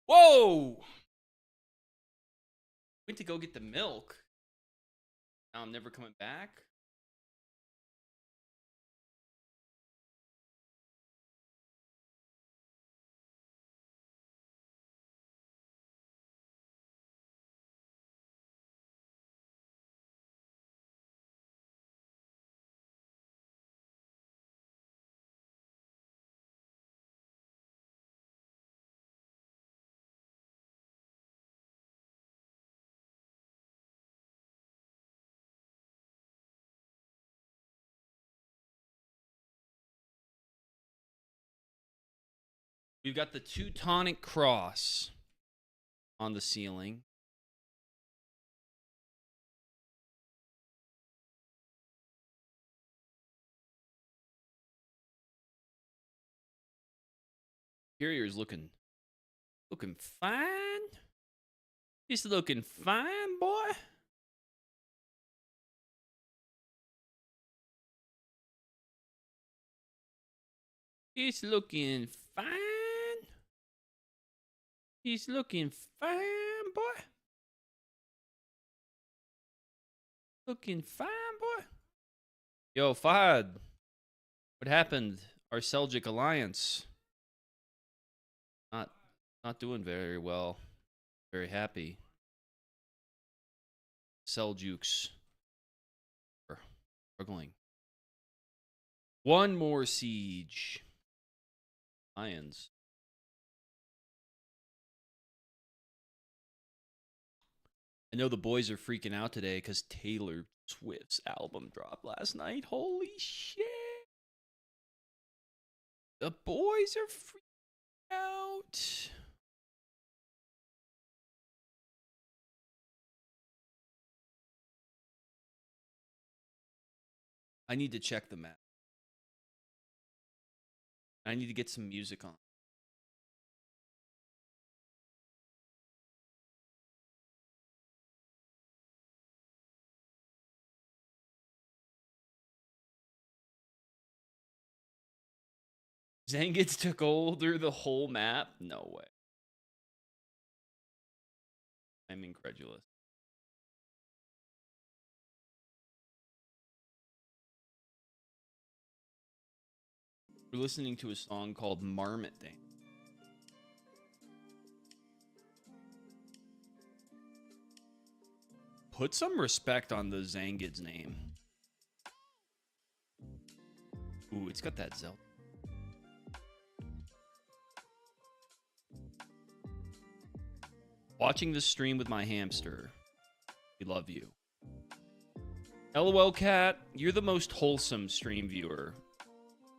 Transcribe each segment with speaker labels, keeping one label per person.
Speaker 1: Whoa! Went to go get the milk. Now I'm never coming back. We've got the Teutonic Cross on the ceiling. Interior's looking fine. He's looking fine, boy. He's looking fine. He's looking fine, boy. Looking fine, boy. Yo, Fahad. What happened? Our Seljuk alliance. Not doing very well. Very happy. Seljuks are struggling. One more siege. Lions. I know the boys are freaking out today because Taylor Swift's album dropped last night. Holy shit. The boys are freaking out. I need to check the map. I need to get some music on. Zangits took over the whole map? No way. I'm incredulous. We're listening to a song called Marmot Dance. Put some respect on the Zangid's name. Ooh, it's got that Zelda. Watching this stream with my hamster. We love you. LOL Cat, you're the most wholesome stream viewer.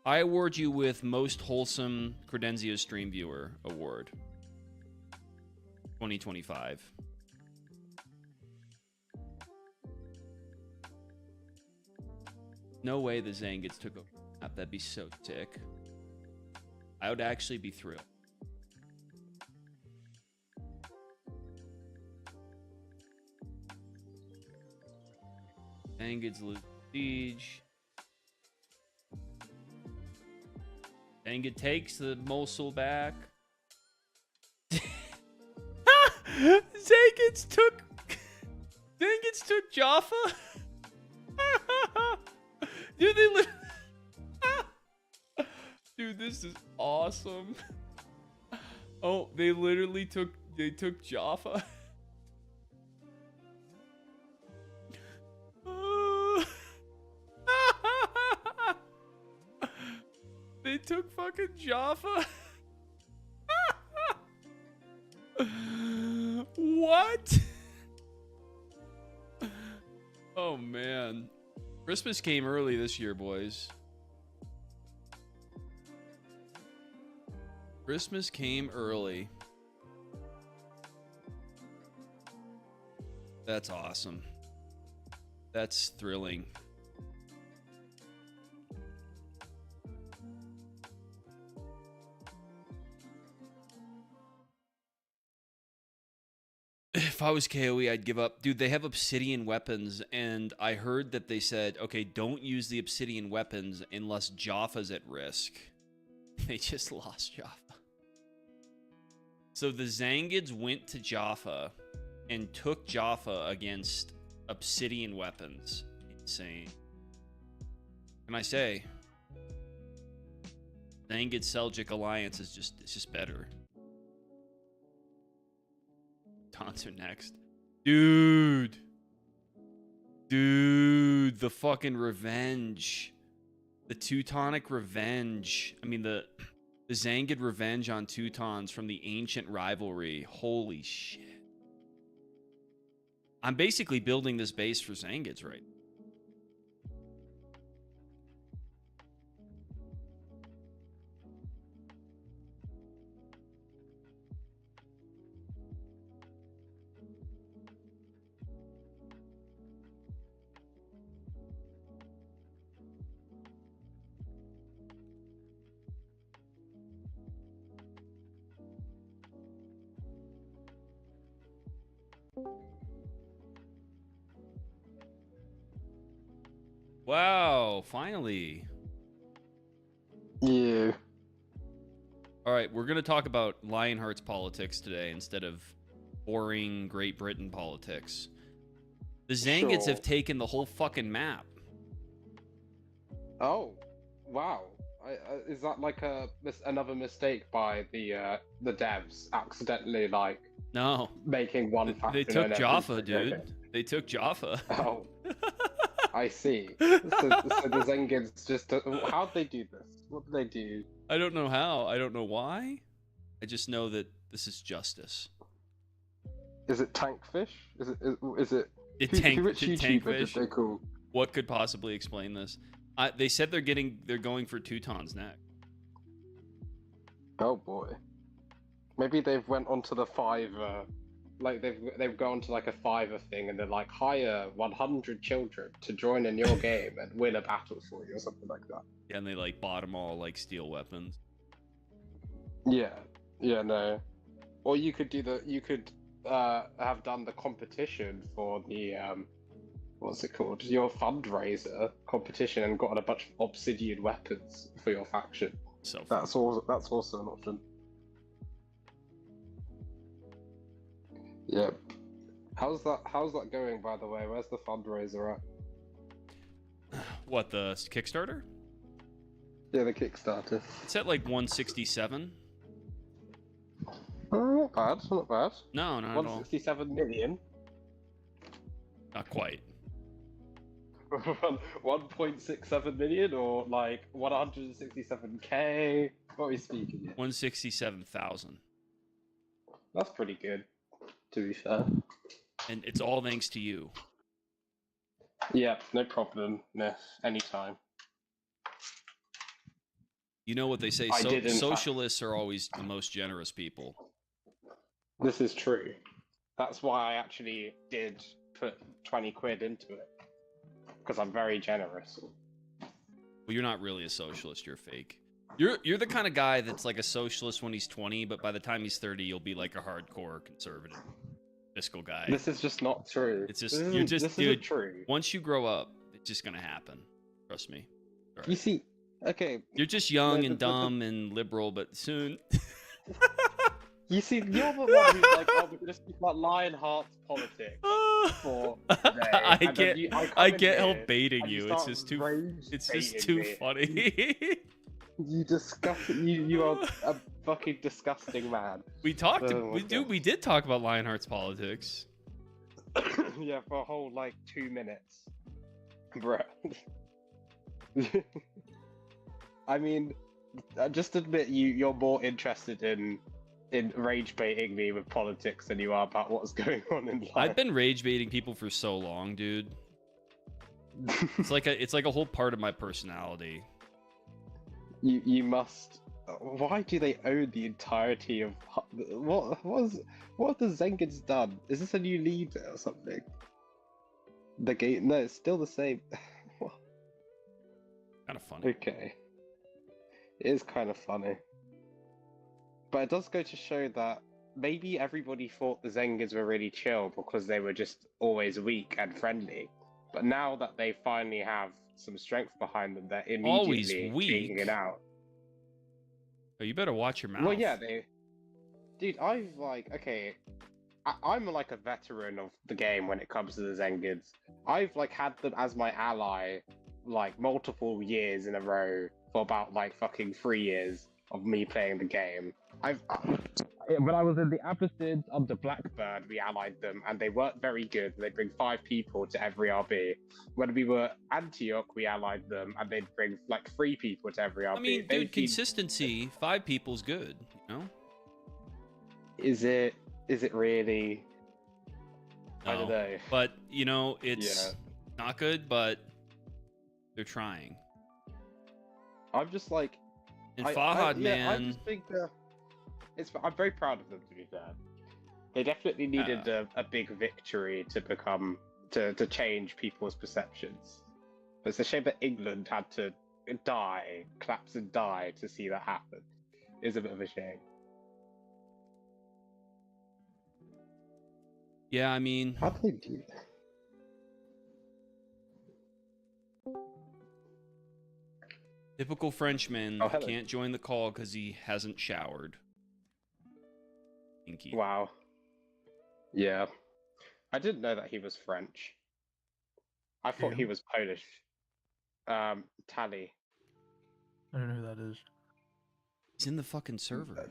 Speaker 1: I award you with most wholesome Credenzia stream viewer award. 2025. No way the Zangits took over. That'd be so sick. I would actually be thrilled. Zangits lose siege. Zangit takes the Mosul back. Zangits took Jaffa. Dude, dude, this is awesome. Oh, they literally took Jaffa. They took fucking Jaffa. What? Christmas came early this year, boys. Christmas came early. That's awesome. That's thrilling. If I was KOE, I'd give up. Dude, they have obsidian weapons, and I heard that they said, okay, don't use the obsidian weapons unless Jaffa's at risk. They just lost Jaffa. So the Zangids went to Jaffa and took Jaffa against obsidian weapons. Insane. Can I say? Zangid Seljuk alliance is just better. Taunts are next. Dude, the fucking revenge. The Teutonic revenge. I mean, the Zangid revenge on Teutons from the ancient rivalry. Holy shit. I'm basically building this base for Zangids right now. Wow, finally.
Speaker 2: Yeah.
Speaker 1: All right, we're going to talk about Lionheart's politics today instead of boring Great Britain politics. The Zangids have taken the whole fucking map.
Speaker 2: Oh, wow. Is that like another mistake by the devs accidentally
Speaker 1: No.
Speaker 2: making one faction?
Speaker 1: They took Jaffa, dude. They took Jaffa.
Speaker 2: Oh. I see. So the Zangids just... How'd they do this? What did they do?
Speaker 1: I don't know how. I don't know why. I just know that this is justice.
Speaker 2: Is it Tankfish? Is it... Which YouTuber
Speaker 1: Tankfish?
Speaker 2: did they call?
Speaker 1: What could possibly explain this? They said they're going for Teutons next.
Speaker 2: Oh boy. Maybe they've went onto the 5... they've gone to like a Fiverr thing and they're like, hire 100 children to join in your game and win a battle for you or something like that.
Speaker 1: Yeah, and they like bought them all like steel weapons.
Speaker 2: Yeah, no. Or you could have done the competition for the what's it called? Your fundraiser competition and gotten a bunch of obsidian weapons for your faction.
Speaker 1: So
Speaker 2: that's also an option. Yep. How's that going, by the way? Where's the fundraiser at?
Speaker 1: What, the Kickstarter?
Speaker 2: Yeah, the Kickstarter.
Speaker 1: It's at like 167.
Speaker 2: Oh, not bad. Not bad.
Speaker 1: No, not at all.
Speaker 2: 167 million.
Speaker 1: Not quite.
Speaker 2: 1.67 million or like 167k? What are we speaking here?
Speaker 1: 167,000.
Speaker 2: That's pretty good, to be fair.
Speaker 1: And it's all thanks to you.
Speaker 2: Yeah, no problem. No, anytime.
Speaker 1: You know what they say, socialists are always the most generous people.
Speaker 2: This is true. That's why I actually did put 20 quid into it. Because I'm very generous.
Speaker 1: Well, you're not really a socialist, you're fake. You're the kind of guy that's like a socialist when he's 20, but by the time he's 30, you'll be like a hardcore conservative fiscal guy.
Speaker 2: This is just not true.
Speaker 1: It's just dude,
Speaker 2: isn't true.
Speaker 1: Once you grow up, it's just gonna happen. Trust me. Right.
Speaker 2: You see, okay.
Speaker 1: You're just young and dumb and liberal, but soon.
Speaker 2: You see, you're the one who's like, oh, we're gonna speak about Lionheart's politics for today.
Speaker 1: I can't help baiting you. It's just too funny.
Speaker 2: You are a fucking disgusting man.
Speaker 1: We did talk about Lionheart's politics.
Speaker 2: Yeah, for a whole like 2 minutes, bruh. I mean, just admit you're more interested in rage baiting me with politics than you are about what's going on in life.
Speaker 1: I've been rage baiting people for so long, dude. It's like a whole part of my personality.
Speaker 2: You must. Why do they own the entirety of what have the Zengids done? Is this a new leader or something? The game? No, it's still the same.
Speaker 1: Kind of funny.
Speaker 2: Okay, it is kind of funny, but it does go to show that maybe everybody thought the Zengids were really chill because they were just always weak and friendly. But now that they finally have some strength behind them, they're
Speaker 1: Always
Speaker 2: immediately
Speaker 1: weak?
Speaker 2: taking it out.
Speaker 1: Oh, you better watch your mouth.
Speaker 2: Well, yeah, dude, okay, I'm like a veteran of the game when it comes to the Zengids. I've like had them as my ally like multiple years in a row for about like fucking 3 years of me playing the game. When I was in the Abbasids under Blackbird, we allied them, and they weren't very good. They'd bring 5 people to every RB. When we were Antioch, we allied them, and they'd bring like 3 people to every RB.
Speaker 1: I mean, dude, consistency. 5 people's good. You know?
Speaker 2: Is it really?
Speaker 1: No.
Speaker 2: I don't know.
Speaker 1: But you know, it's not good. But they're trying.
Speaker 2: I'm just like,
Speaker 1: and Fahad, man.
Speaker 2: I just think I'm very proud of them, to be fair. They definitely needed a big victory to change people's perceptions. But it's a shame that England had to collapse and die to see that happen. It's a bit of a shame.
Speaker 1: Yeah, I mean,
Speaker 2: How do they do that?
Speaker 1: typical Frenchman
Speaker 2: Oh, hello.
Speaker 1: can't join the call because he hasn't showered. Inky.
Speaker 2: Wow. Yeah. I didn't know that he was French. I thought he was Polish. Tally.
Speaker 3: I don't know who that is.
Speaker 1: He's in the fucking server.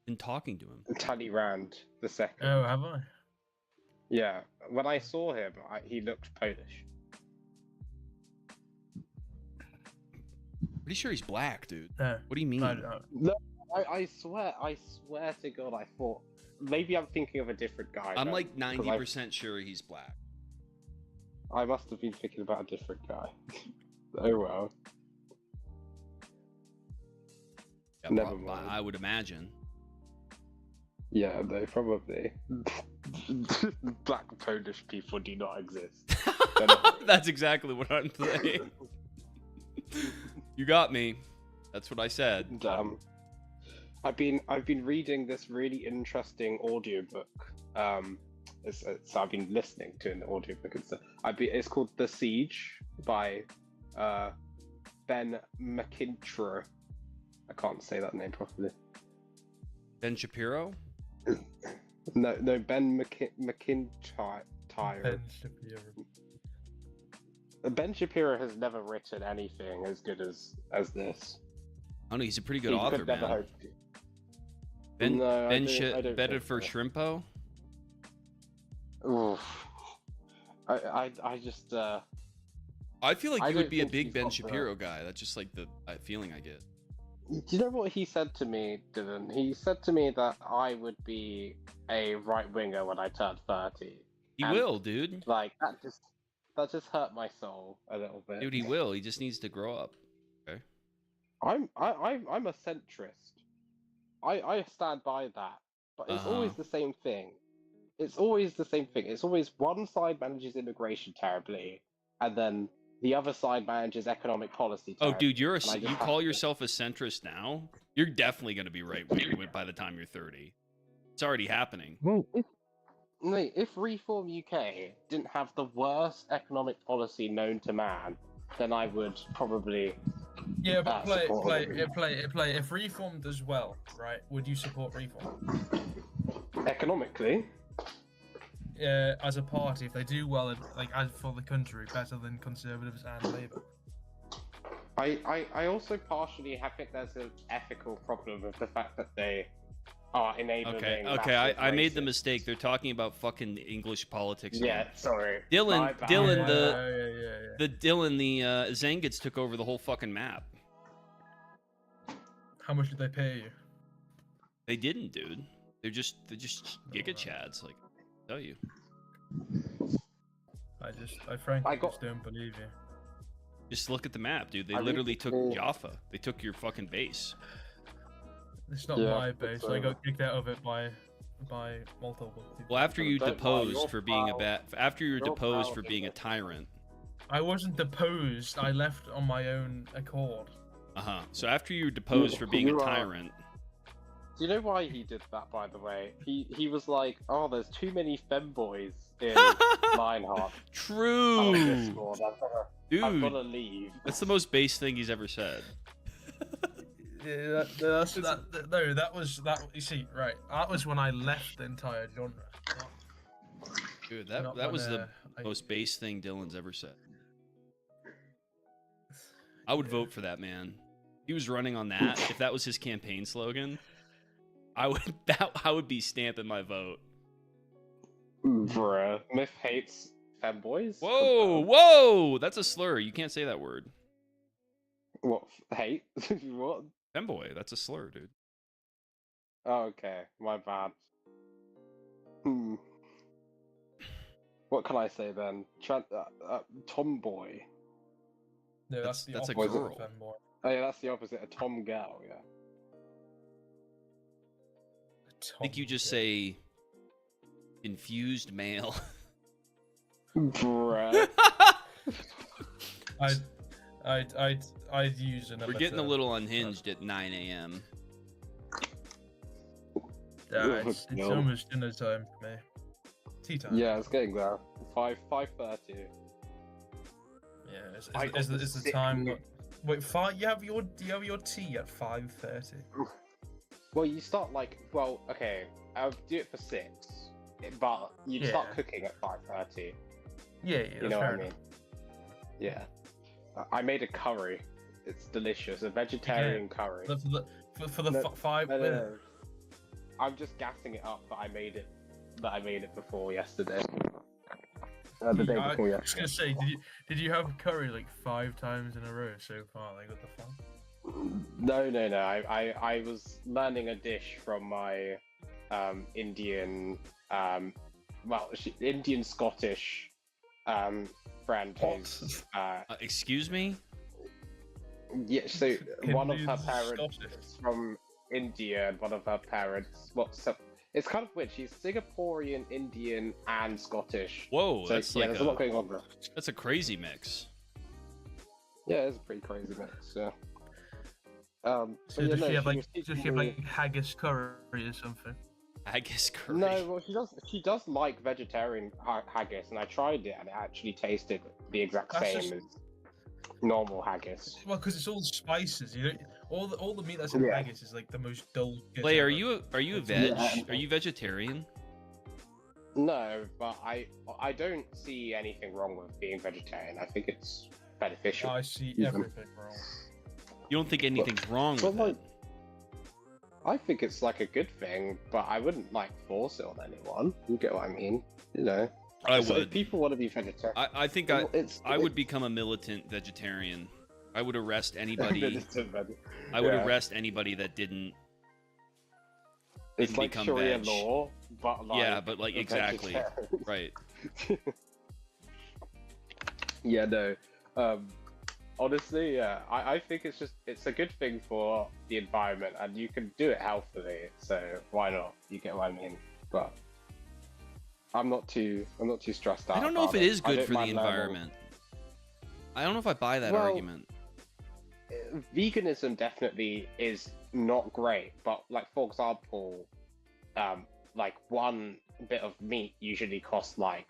Speaker 1: Been talking to him.
Speaker 2: Tally Rand the second.
Speaker 3: Oh, have I?
Speaker 2: Yeah. When I saw him, he looked Polish.
Speaker 1: Pretty sure he's black, dude.
Speaker 3: No.
Speaker 1: What do you mean?
Speaker 2: No, I swear to God, I thought maybe I'm thinking of a different guy.
Speaker 1: I'm like 90% sure he's black.
Speaker 2: I must have been thinking about a different guy. Oh well.
Speaker 1: Yeah,
Speaker 2: Never mind.
Speaker 1: I would imagine.
Speaker 2: Yeah, no, probably. Black Polish people do not exist.
Speaker 1: That's exactly what I'm saying. You got me. That's what I said.
Speaker 2: I've been reading this really interesting audiobook. So I've been listening to an audiobook and stuff. It's called The Siege by Ben McIntyre. I can't say that name properly.
Speaker 1: Ben Shapiro?
Speaker 2: No, Ben McIntyre.
Speaker 3: Ben Shapiro.
Speaker 2: Ben Shapiro has never written anything as good as this.
Speaker 1: Oh no, he's a pretty good
Speaker 2: He
Speaker 1: author,
Speaker 2: could never
Speaker 1: man.
Speaker 2: hope to.
Speaker 1: Ben
Speaker 2: No, I don't
Speaker 1: Bedded
Speaker 2: think
Speaker 1: for
Speaker 2: so.
Speaker 1: Shrimpo?
Speaker 2: Oof. I just
Speaker 1: I feel like
Speaker 2: I
Speaker 1: you would
Speaker 2: don't
Speaker 1: be a
Speaker 2: think
Speaker 1: big
Speaker 2: he's
Speaker 1: Ben
Speaker 2: got the-
Speaker 1: Shapiro guy. That's just like the feeling I get.
Speaker 2: Do you know what he said to me, Dylan? He said to me that I would be a right winger when I turned 30.
Speaker 1: He
Speaker 2: And,
Speaker 1: will, dude.
Speaker 2: Like that just hurt my soul a little bit.
Speaker 1: Dude, he will. He just needs to grow up. Okay.
Speaker 2: I'm a centrist. I stand by that. But it's always the same thing. It's always the same thing. It's always one side manages immigration terribly, and then the other side manages economic policy
Speaker 1: Oh,
Speaker 2: terribly.
Speaker 1: dude, you
Speaker 2: just
Speaker 1: call
Speaker 2: have to-
Speaker 1: yourself a centrist now? You're definitely going to be right wing by the time you're 30. It's already happening.
Speaker 2: Well, if Reform UK didn't have the worst economic policy known to man, then I would probably.
Speaker 3: Yeah, but
Speaker 2: support
Speaker 3: play. If Reform does well, right? Would you support Reform?
Speaker 2: Economically,
Speaker 3: As a party, if they do well, like as for the country, better than Conservatives and Labour.
Speaker 2: I also partially think there's an ethical problem with the fact that they are enabling.
Speaker 1: Okay,
Speaker 2: massive
Speaker 1: I made the
Speaker 2: racism.
Speaker 1: mistake. They're talking about fucking English politics. now.
Speaker 2: Yeah, sorry.
Speaker 1: Dylan,
Speaker 2: My bad.
Speaker 1: Dylan,
Speaker 3: Yeah.
Speaker 1: the Zengids took over the whole fucking map.
Speaker 3: How much did they pay you?
Speaker 1: They didn't, dude. They're just giga chads. Like, I tell you.
Speaker 3: I frankly
Speaker 2: I got-
Speaker 3: just don't believe you.
Speaker 1: Just look at the map, dude. They
Speaker 2: I
Speaker 1: literally took
Speaker 2: recently-
Speaker 1: Jaffa. They took your fucking base.
Speaker 3: It's not
Speaker 2: Yeah,
Speaker 3: my
Speaker 2: it's,
Speaker 3: base. I got kicked out of it by multiple people.
Speaker 1: Well, after
Speaker 2: But
Speaker 1: you
Speaker 2: don't lie,
Speaker 1: deposed
Speaker 2: you're
Speaker 1: for being a
Speaker 2: proud.
Speaker 1: bat, after you were
Speaker 2: You're
Speaker 1: deposed
Speaker 2: proud
Speaker 1: for
Speaker 2: of
Speaker 1: being a
Speaker 2: it.
Speaker 1: tyrant.
Speaker 3: I wasn't deposed. I left on my own accord.
Speaker 1: So after you were deposed for being a
Speaker 2: You are-
Speaker 1: tyrant,
Speaker 2: Do you know why he did that, by the way? He was like, oh, there's too many femboys in Lionheart. On
Speaker 1: true,
Speaker 2: Discord. I've got to
Speaker 1: dude.
Speaker 2: leave.
Speaker 1: That's the most base thing he's ever said.
Speaker 3: Yeah, that was that. You see, right? That was when I left the entire genre.
Speaker 1: Dude,
Speaker 3: Not
Speaker 1: that
Speaker 3: when,
Speaker 1: was the
Speaker 3: I-
Speaker 1: most base thing Dylan's ever said. I would vote for that man. He was running on that. If that was his campaign slogan, I would be stamping my vote.
Speaker 2: Bruh. Myth hates femboys?
Speaker 1: Whoa, whoa! That's a slur. You can't say that word.
Speaker 2: What? Hate? What?
Speaker 1: Femboy, that's a slur, dude.
Speaker 2: Oh, okay. My bad. What can I say then? Tomboy.
Speaker 3: No,
Speaker 1: That's
Speaker 3: the
Speaker 1: a
Speaker 3: opposite
Speaker 1: girl.
Speaker 3: of fanboy.
Speaker 2: Oh yeah, that's the opposite. A tom gal, yeah.
Speaker 1: I think you just say infused male.
Speaker 2: Bruh.
Speaker 3: I'd use another.
Speaker 1: We're getting a
Speaker 3: term.
Speaker 1: little unhinged at 9 a.m.
Speaker 3: It's
Speaker 2: No.
Speaker 3: almost dinner time for me. Tea time.
Speaker 2: Yeah, it's getting there. 5:30.
Speaker 3: Yeah. It's
Speaker 2: got
Speaker 3: the
Speaker 2: sick
Speaker 3: time
Speaker 2: mood.
Speaker 3: that. Wait, you have your tea at 5:30.
Speaker 2: Well, you start like, well, okay, I'll do it for 6, but you
Speaker 3: Yeah.
Speaker 2: start cooking at 5:30.
Speaker 3: Yeah,
Speaker 2: You know what I mean? Yeah. I made a curry. It's delicious. A vegetarian curry.
Speaker 3: For the
Speaker 2: No,
Speaker 3: 5
Speaker 2: No, no,
Speaker 3: minutes.
Speaker 2: no. I'm just gassing it up that I made it. That I made it before yesterday. The day
Speaker 3: I
Speaker 2: before
Speaker 3: was gonna
Speaker 2: yesterday.
Speaker 3: say, did you have curry like 5 times in a row so far? Like what the fuck?
Speaker 2: No. I was learning a dish from my Indian Indian Scottish friend who's
Speaker 1: Excuse me?
Speaker 2: yeah, so one of her
Speaker 3: Indian
Speaker 2: parents
Speaker 3: Scottish.
Speaker 2: is from India and one of her parents it's kind of weird. She's Singaporean, Indian, and Scottish.
Speaker 1: Whoa,
Speaker 2: So
Speaker 1: that's
Speaker 2: yeah,
Speaker 1: like
Speaker 2: there's a lot going on there.
Speaker 1: that's a crazy mix.
Speaker 2: Yeah, it's a pretty crazy mix. Yeah.
Speaker 3: So
Speaker 2: but
Speaker 3: does
Speaker 2: yeah,
Speaker 3: she
Speaker 2: no,
Speaker 3: have like
Speaker 2: was
Speaker 3: does
Speaker 2: teaching
Speaker 3: she have
Speaker 2: me-
Speaker 3: like haggis curry or something?
Speaker 1: Haggis curry.
Speaker 2: No, well, she does like vegetarian haggis, and I tried it, and it actually tasted the exact
Speaker 3: That's
Speaker 2: same
Speaker 3: just-
Speaker 2: as normal haggis.
Speaker 3: Well, because it's all spices. You know, all the meat that's in
Speaker 2: Yeah.
Speaker 3: haggis is like the most dull.
Speaker 1: Clay, are you a veg?
Speaker 2: Yeah.
Speaker 1: Are you vegetarian?
Speaker 2: No, but I don't see anything wrong with being vegetarian. I think it's beneficial.
Speaker 3: I see
Speaker 2: Yeah.
Speaker 3: everything wrong.
Speaker 1: You don't think anything's wrong
Speaker 2: but
Speaker 1: with
Speaker 2: like-
Speaker 1: it?
Speaker 2: I think it's like a good thing, but I wouldn't like force it on anyone. You get what I mean? You know.
Speaker 1: I
Speaker 2: So if
Speaker 1: would.
Speaker 2: people want to be vegetarian.
Speaker 1: I think I would become a militant vegetarian. I would arrest anybody. I would arrest anybody that didn't.
Speaker 2: It's
Speaker 1: didn't
Speaker 2: like
Speaker 1: become
Speaker 2: Sharia
Speaker 1: veg.
Speaker 2: law, but like
Speaker 1: Yeah, but like
Speaker 2: a
Speaker 1: exactly.
Speaker 2: vegetarian.
Speaker 1: Right.
Speaker 2: Yeah, no. Honestly, yeah, I think it's a good thing for the environment, and you can do it healthily. So why not? You get what I mean? But I'm not too stressed out.
Speaker 1: I don't know if
Speaker 2: about
Speaker 1: it is
Speaker 2: I
Speaker 1: good
Speaker 2: don't
Speaker 1: for the
Speaker 2: mind learning.
Speaker 1: environment. I don't know if I buy that
Speaker 2: Well,
Speaker 1: argument.
Speaker 2: Veganism definitely is not great, but like for example, like one bit of meat usually costs like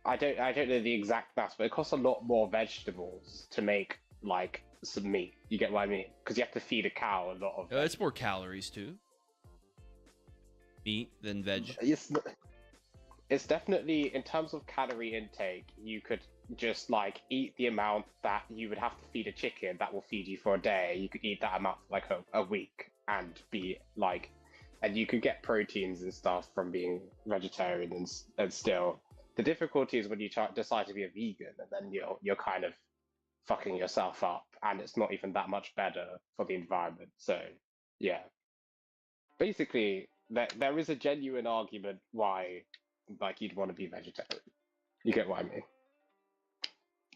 Speaker 2: I don't know the exact maths, but it costs a lot more vegetables to make like some meat. You get what I mean? Because you have to feed a cow a lot of.
Speaker 1: It's more calories too. Meat than veg.
Speaker 2: It's definitely in terms of calorie intake. You could just like eat the amount that you would have to feed a chicken that will feed you for a day. You could eat that amount for like a week and be like, and you could get proteins and stuff from being vegetarian and still. The difficulty is when you decide to be a vegan and then you're kind of fucking yourself up, and it's not even that much better for the environment. So yeah, basically there is a genuine argument why like you'd want to be vegetarian. You get what I mean?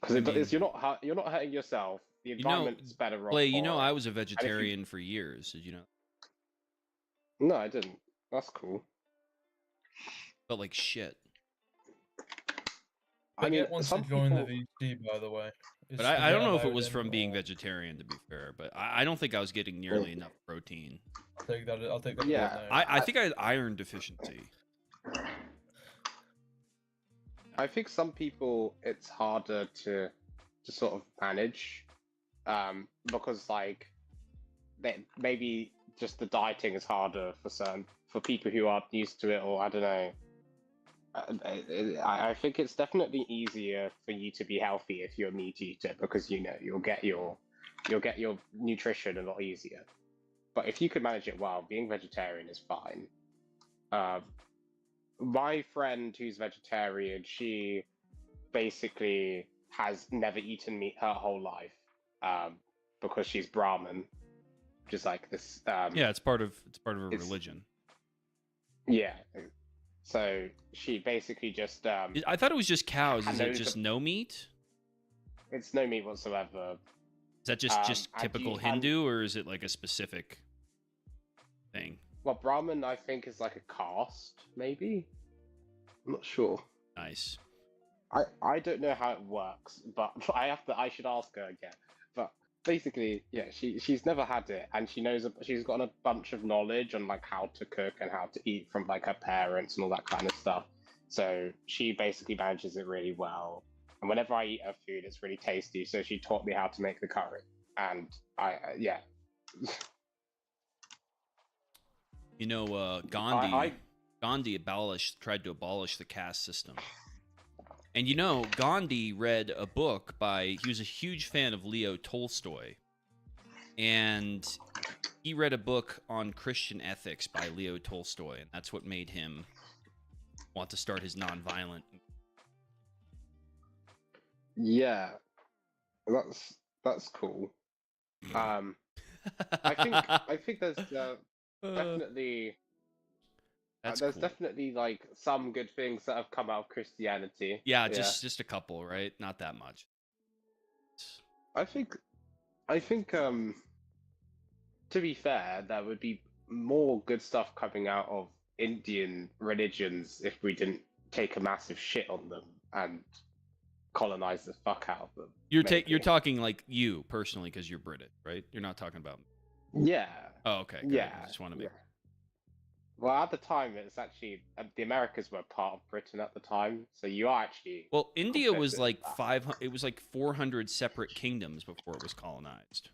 Speaker 2: Because
Speaker 1: I mean,
Speaker 2: you're not hurting yourself. The
Speaker 1: you know,
Speaker 2: environment's better off.
Speaker 1: Clay, you
Speaker 2: for
Speaker 1: know,
Speaker 2: it.
Speaker 1: I was a
Speaker 2: And if you-
Speaker 1: vegetarian for years. Did you know?
Speaker 2: No, I didn't. That's cool.
Speaker 1: Felt like shit.
Speaker 3: But
Speaker 2: I mean,
Speaker 3: get one to
Speaker 2: some
Speaker 3: join
Speaker 2: people.
Speaker 3: the VC, by the way. Is
Speaker 1: But I don't know if it
Speaker 3: allowed
Speaker 1: was from being
Speaker 3: anymore?
Speaker 1: vegetarian, to be fair. But I don't think I was getting nearly enough protein.
Speaker 3: I'll take that. I'll take that.
Speaker 2: Yeah,
Speaker 3: now.
Speaker 1: I think I had iron deficiency.
Speaker 2: I think some people it's harder to sort of manage, because like maybe just the dieting is harder for people who aren't used to it, or I don't know. I think it's definitely easier for you to be healthy if you're a meat eater, because you'll get your nutrition a lot easier. But if you can manage it well, being vegetarian is fine. My friend who's vegetarian, she basically has never eaten meat her whole life, because she's Brahmin, which is like this.
Speaker 1: Yeah, it's part of a
Speaker 2: it's-
Speaker 1: religion.
Speaker 2: Yeah. So she basically just
Speaker 1: I thought it was just cows. Is
Speaker 2: and
Speaker 1: it
Speaker 2: those
Speaker 1: just
Speaker 2: are-
Speaker 1: no meat?
Speaker 2: it's no meat whatsoever.
Speaker 1: Is that just
Speaker 2: and
Speaker 1: typical
Speaker 2: you-
Speaker 1: Hindu, or is it like a specific thing?
Speaker 2: Well, Brahmin, I think, is like a caste, maybe. I'm not sure.
Speaker 1: Nice.
Speaker 2: I don't know how it works, but I should ask her again. But basically, yeah, she's never had it, and she's got a bunch of knowledge on like how to cook and how to eat from like her parents and all that kind of stuff. So she basically manages it really well. And whenever I eat her food, it's really tasty. So she taught me how to make the curry, and yeah.
Speaker 1: You know, Gandhi tried to abolish the caste system. And you know, Gandhi read a book he was a huge fan of Leo Tolstoy. And he read a book on Christian ethics by Leo Tolstoy, and that's what made him want to start his nonviolent.
Speaker 2: Yeah, that's cool. I think there's definitely
Speaker 1: That's
Speaker 2: there's
Speaker 1: cool.
Speaker 2: definitely like some good things that have come out of Christianity.
Speaker 1: Yeah, just a couple, right? Not that much.
Speaker 2: I think to be fair, there would be more good stuff coming out of Indian religions if we didn't take a massive shit on them and colonize the fuck out of them.
Speaker 1: You're
Speaker 2: maybe.
Speaker 1: talking like you personally because you're British, right? You're not talking about.
Speaker 2: Yeah.
Speaker 1: Oh, okay. Good.
Speaker 2: Yeah.
Speaker 1: I just want to make.
Speaker 2: Yeah. Well, at the time, it's actually the Americas were part of Britain at the time, so you are actually.
Speaker 1: Well, India was
Speaker 2: complicit
Speaker 1: like
Speaker 2: in that.
Speaker 1: 500. It was like 400 separate kingdoms before it was colonized.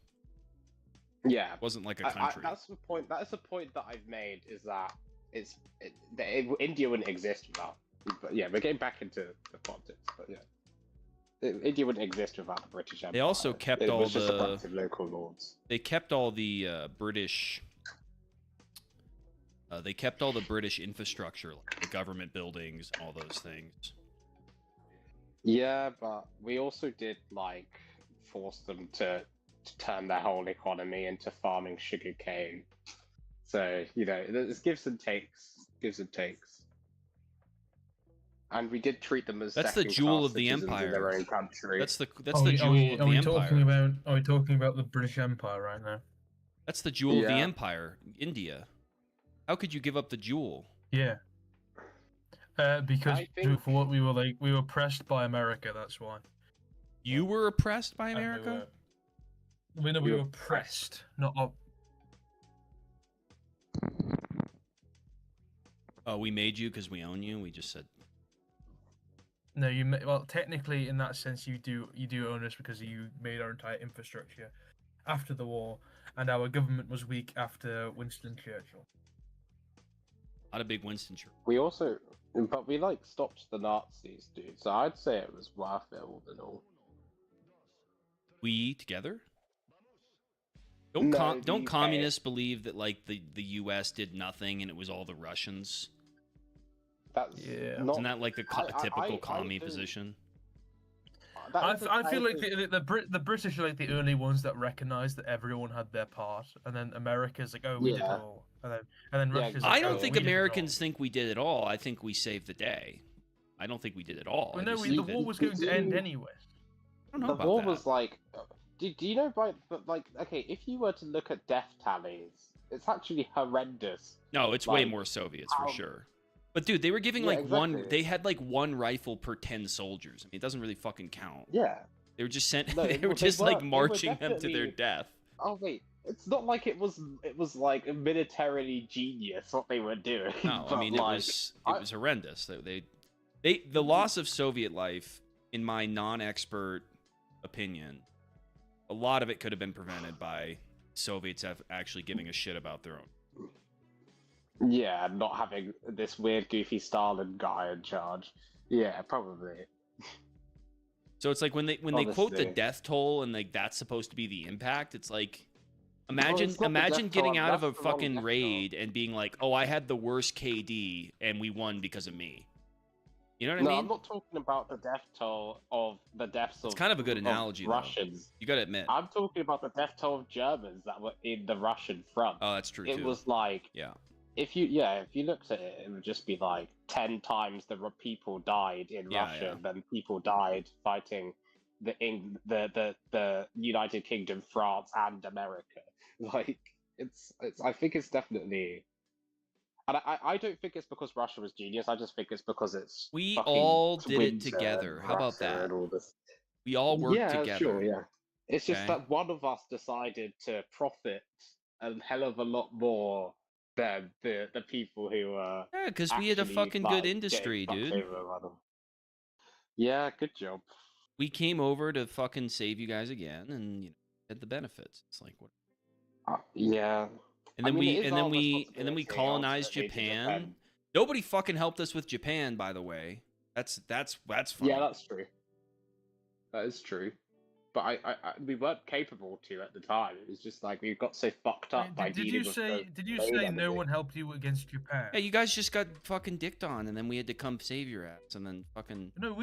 Speaker 2: Yeah,
Speaker 1: It wasn't like a country.
Speaker 2: that's the point. That is the point that I've made. Is that India wouldn't exist without. But yeah, we're getting back into the politics. But yeah, India wouldn't exist without the British Empire.
Speaker 1: They also kept
Speaker 2: it
Speaker 1: all
Speaker 2: was just a
Speaker 1: the-
Speaker 2: bunch of local lords.
Speaker 1: They kept all the British. They kept all the British infrastructure, like the government buildings, and all those things.
Speaker 2: Yeah, but we also did like force them to turn their whole economy into farming sugarcane. So there's gives and takes, and we did treat them as
Speaker 1: That's the
Speaker 2: second-class
Speaker 1: jewel of the
Speaker 2: citizens
Speaker 1: empire.
Speaker 2: in their own country.
Speaker 1: That's the
Speaker 3: Are we,
Speaker 1: jewel of the empire.
Speaker 3: Are we talking about the British Empire right now?
Speaker 1: That's the jewel of the
Speaker 2: Yeah.
Speaker 1: empire, India. How could you give up the jewel?
Speaker 3: Yeah. Because
Speaker 2: I think-
Speaker 3: for what we were pressed by America. That's why.
Speaker 1: You were oppressed by
Speaker 3: And we
Speaker 1: America?
Speaker 3: we were pressed, not up.
Speaker 1: Oh, we made you because we own you. We just said.
Speaker 3: No, well, technically, in that sense, you do own us because you made our entire infrastructure after the war, and our government was weak after Winston Churchill.
Speaker 1: Not a big Winston Churchill.
Speaker 2: We also, but we stopped the Nazis, dude. So I'd say it was worth it all in all.
Speaker 1: We together?
Speaker 2: No,
Speaker 1: Don't
Speaker 2: the UK.
Speaker 1: communists believe that like the U.S. did nothing and it was all the Russians?
Speaker 2: That's
Speaker 3: Yeah.
Speaker 2: not.
Speaker 1: Isn't that like a
Speaker 2: I-
Speaker 1: typical
Speaker 2: I
Speaker 1: commie
Speaker 2: do-
Speaker 1: position?
Speaker 3: I feel like the British are like the only ones that recognize that everyone had their part, and then America's like, oh, we did it
Speaker 2: Yeah.
Speaker 3: all, and then
Speaker 2: Yeah,
Speaker 3: Russia's
Speaker 1: I
Speaker 3: like,
Speaker 1: don't
Speaker 3: oh,
Speaker 1: think
Speaker 3: we did it all.
Speaker 1: Americans think we did it all. I think we saved the day. I don't think we did it all.
Speaker 3: Well,
Speaker 1: I
Speaker 3: no,
Speaker 1: just
Speaker 3: the
Speaker 1: think that-
Speaker 3: war was going to end anyway.
Speaker 1: I don't know
Speaker 2: the
Speaker 1: about
Speaker 2: war
Speaker 1: that.
Speaker 2: was like. Do you know but like okay, if you were to look at death tallies, it's actually horrendous.
Speaker 1: No, it's way
Speaker 2: Like
Speaker 1: more Soviets for
Speaker 2: how
Speaker 1: sure. But dude, they were giving
Speaker 2: yeah,
Speaker 1: like
Speaker 2: exactly.
Speaker 1: they had like one rifle per 10 soldiers. I mean, it doesn't really fucking count.
Speaker 2: Yeah.
Speaker 1: They were just sent
Speaker 2: No,
Speaker 1: they were
Speaker 2: well,
Speaker 1: just like
Speaker 2: they were
Speaker 1: marching them to their
Speaker 2: definitely.
Speaker 1: death.
Speaker 2: Oh wait, it's not like it was like militarily genius what they were doing.
Speaker 1: No, I
Speaker 2: But
Speaker 1: mean
Speaker 2: like
Speaker 1: it was horrendous. The loss of Soviet life, in my non-expert opinion, a lot of it could have been prevented by Soviets actually giving a shit about their own.
Speaker 2: yeah, not having this weird goofy Stalin guy in charge. Yeah, probably.
Speaker 1: So it's like when they quote the
Speaker 2: Honestly.
Speaker 1: death toll and like that's supposed to be the impact, it's like
Speaker 2: Well,
Speaker 1: imagine
Speaker 2: it's not the
Speaker 1: imagine
Speaker 2: death
Speaker 1: getting
Speaker 2: toll,
Speaker 1: out of a
Speaker 2: that's the wrong
Speaker 1: fucking
Speaker 2: death toll.
Speaker 1: raid and being like, "Oh, I had the worst KD and we won because of me." You know what I
Speaker 2: No,
Speaker 1: mean?
Speaker 2: I'm not talking about the death toll of the deaths of
Speaker 1: It's kind of a good
Speaker 2: of
Speaker 1: analogy though.
Speaker 2: Russians.
Speaker 1: You got to admit.
Speaker 2: I'm talking about the death toll of Germans that were in the Russian front.
Speaker 1: Oh, that's true
Speaker 2: It
Speaker 1: too.
Speaker 2: was like
Speaker 1: Yeah.
Speaker 2: if you looked at it, it would just be like 10 times the people died in
Speaker 1: Yeah,
Speaker 2: Russia
Speaker 1: yeah.
Speaker 2: than people died fighting the United Kingdom, France, and America. Like it's I think it's definitely. And I don't think it's because Russia was genius. I just think it's because it's
Speaker 1: We
Speaker 2: fucking
Speaker 1: all did it
Speaker 2: winter
Speaker 1: together.
Speaker 2: and
Speaker 1: How about
Speaker 2: Russia
Speaker 1: that?
Speaker 2: and all this.
Speaker 1: We all worked
Speaker 2: Yeah,
Speaker 1: together.
Speaker 2: sure, yeah. It's just
Speaker 1: Okay?
Speaker 2: that one of us decided to profit a hell of a lot more than the people who
Speaker 1: Yeah, because we had a
Speaker 2: actually
Speaker 1: fucking
Speaker 2: like
Speaker 1: good
Speaker 2: getting
Speaker 1: industry,
Speaker 2: fucked
Speaker 1: dude.
Speaker 2: over by them. Yeah, good job.
Speaker 1: We came over to fucking save you guys again, and had the benefits. It's like what?
Speaker 2: Yeah.
Speaker 1: And
Speaker 2: I
Speaker 1: then
Speaker 2: mean, it is our
Speaker 1: we
Speaker 2: responsibility
Speaker 1: colonized
Speaker 2: ultimately to
Speaker 1: Japan.
Speaker 2: defend.
Speaker 1: Nobody fucking helped us with Japan, by the way. That's funny.
Speaker 2: Yeah, that's true. That is true. But we weren't capable to at the time. It was just like we got so fucked up by
Speaker 3: Did
Speaker 2: dealing
Speaker 3: you
Speaker 2: with
Speaker 3: say
Speaker 2: the
Speaker 3: did you
Speaker 2: main
Speaker 3: say
Speaker 2: enemy.
Speaker 3: no one helped you against Japan?
Speaker 1: Yeah, you guys just got fucking dicked on, and then we had to come save your ass, and then fucking.
Speaker 3: No,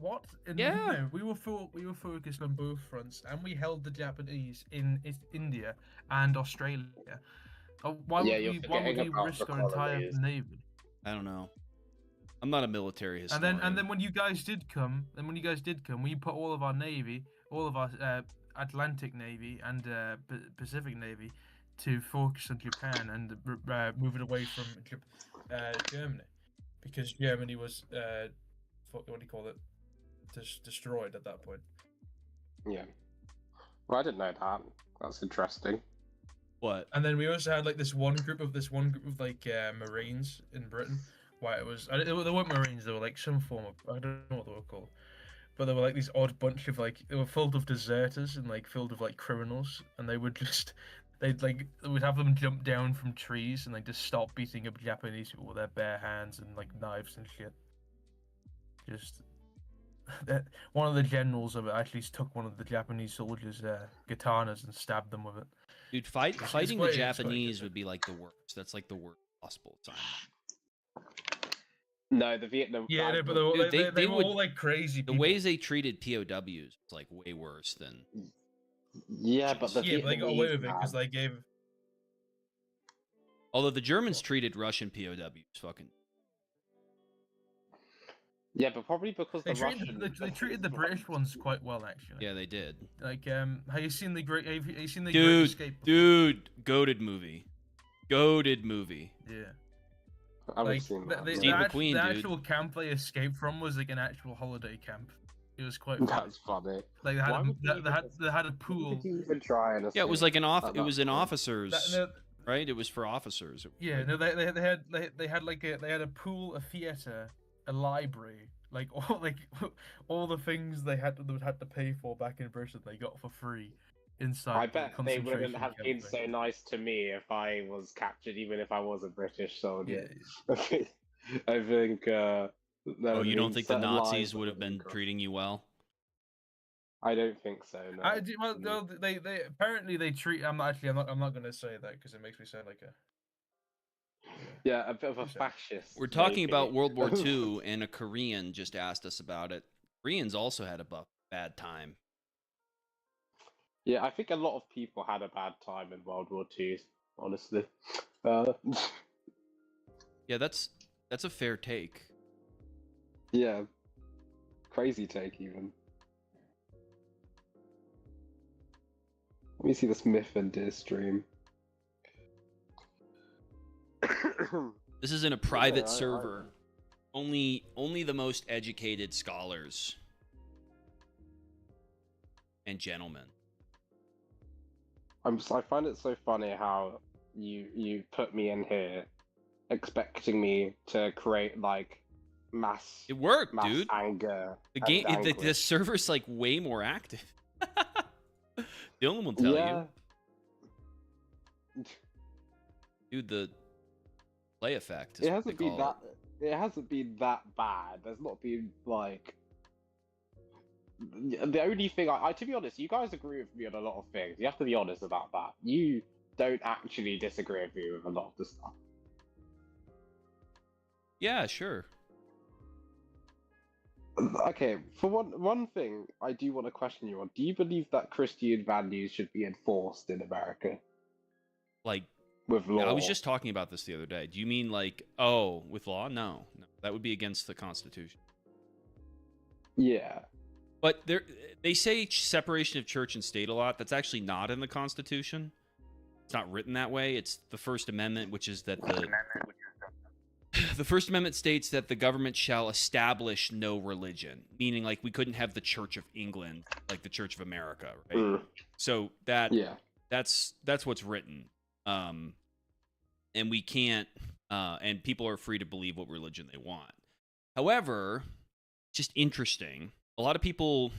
Speaker 3: what?
Speaker 1: Yeah.
Speaker 3: No, we were focused on both fronts, and we held the Japanese in India and Australia. Why
Speaker 2: Yeah,
Speaker 3: would
Speaker 2: you're
Speaker 3: we
Speaker 2: forgetting about
Speaker 3: risk
Speaker 2: the
Speaker 3: our entire
Speaker 2: colonies.
Speaker 3: navy?
Speaker 1: I don't know. I'm not a military
Speaker 3: And
Speaker 1: historian.
Speaker 3: then when you guys did come, we put all of our navy, all of our Atlantic Navy and Pacific Navy, to focus on Japan and move it away from Germany, because Germany was what do you call it, destroyed at that point.
Speaker 2: Yeah. Well, I didn't know that. That's interesting.
Speaker 1: What?
Speaker 3: And then we also had like this one group of like Marines in Britain. Why it was they weren't Marines, they were like some form of, I don't know what they were called, but they were like this odd bunch of like, they were filled of deserters and like filled of like criminals, and they would would have them jump down from trees and like just stop beating up Japanese people with their bare hands and like knives and shit. Just one of the generals of it actually took one of the Japanese soldiers' katanas and stabbed them with it.
Speaker 1: Dude, fighting the
Speaker 3: quite
Speaker 1: Japanese
Speaker 3: good.
Speaker 1: would be like the worst. That's like the worst possible time.
Speaker 2: No, the Vietnam.
Speaker 3: Yeah,
Speaker 2: flag
Speaker 3: no, but
Speaker 2: was-
Speaker 3: they were all like crazy.
Speaker 1: The
Speaker 3: people.
Speaker 1: ways they treated POWs was like way worse than.
Speaker 2: Yeah, but the
Speaker 3: Yeah, but they got away
Speaker 2: Vietnamese,
Speaker 3: with it because
Speaker 2: man.
Speaker 3: they gave.
Speaker 1: Although the Germans treated Russian POWs fucking.
Speaker 2: Yeah, but probably because
Speaker 3: They
Speaker 2: the
Speaker 3: treated
Speaker 2: Russian.
Speaker 3: they treated the British ones quite well, actually.
Speaker 1: Yeah, they did.
Speaker 3: Like, have you seen the Great? Have you seen the Great
Speaker 1: Dude,
Speaker 3: Escape?
Speaker 1: dude, goated movie. Goated movie.
Speaker 3: Yeah.
Speaker 2: I haven't
Speaker 3: Like
Speaker 2: seen
Speaker 3: the,
Speaker 2: that.
Speaker 3: the,
Speaker 2: no.
Speaker 1: Steve
Speaker 3: the,
Speaker 1: McQueen,
Speaker 3: the
Speaker 1: dude.
Speaker 3: actual camp they escaped from was like an actual holiday camp. It was quite funny.
Speaker 2: That's funny.
Speaker 3: Like
Speaker 2: Why would you
Speaker 3: they had a
Speaker 2: Why
Speaker 3: pool.
Speaker 2: would you even try and
Speaker 1: Yeah, it was like an
Speaker 2: at
Speaker 1: it was
Speaker 2: that
Speaker 1: an
Speaker 2: point?
Speaker 1: officers,
Speaker 3: No,
Speaker 1: right? It was for officers.
Speaker 3: yeah, no, they had a pool, a theater, a library, like all the things they had to pay for back in Britain. They got for free inside.
Speaker 2: I
Speaker 3: the
Speaker 2: bet they wouldn't
Speaker 3: concentration
Speaker 2: have
Speaker 3: camp
Speaker 2: been
Speaker 3: thing.
Speaker 2: so nice to me if I was captured, even if I was a British soldier.
Speaker 3: Yeah.
Speaker 2: I think.
Speaker 1: Oh, you don't think the Nazis would have been
Speaker 2: treated?
Speaker 1: treating you well?
Speaker 2: I don't think so. No.
Speaker 3: Well, no, they apparently they treat. I'm not going to say that because it makes me sound like a.
Speaker 2: Yeah, a bit of a
Speaker 3: So-
Speaker 2: fascist.
Speaker 1: We're talking
Speaker 2: maybe.
Speaker 1: about World War II, and a Korean just asked us about it. Koreans also had a bad time.
Speaker 2: Yeah, I think a lot of people had a bad time in World War II. Honestly. Uh,
Speaker 1: Yeah, that's a fair take.
Speaker 2: yeah. Crazy take, even. Let me see this myth and deer stream.
Speaker 1: This is in a private
Speaker 2: Yeah,
Speaker 1: server. Only the most educated scholars and gentlemen.
Speaker 2: I find it so funny how you put me in here expecting me to create like mass
Speaker 1: It worked, dude.
Speaker 2: anger.
Speaker 1: The
Speaker 2: and
Speaker 1: game, the
Speaker 2: anguish.
Speaker 1: server's like way more active. Dylan will tell
Speaker 2: Yeah.
Speaker 1: you, dude. The play effect. Is
Speaker 2: It
Speaker 1: what
Speaker 2: hasn't
Speaker 1: they
Speaker 2: been
Speaker 1: call
Speaker 2: that. It hasn't been that bad. There's not been like. The only thing to be honest, you guys agree with me on a lot of things. You have to be honest about that. You don't actually disagree with me with a lot of the stuff.
Speaker 1: Yeah, sure.
Speaker 2: Okay, for one thing, I do want to question you on. Do you believe that Christian values should be enforced in America
Speaker 1: Like,
Speaker 2: with law?
Speaker 1: I was just talking about this the other day. Do you mean like, oh, with law? No, that would be against the Constitution.
Speaker 2: Yeah.
Speaker 1: But they say separation of church and state a lot. That's actually not in the Constitution. It's not written that way. It's the First Amendment, which is that the First Amendment states that the government shall establish no religion, meaning like we couldn't have the Church of England, like the Church of America, right? So that's what's written. And we can't, and people are free to believe what religion they want. However, just interesting. A lot of people,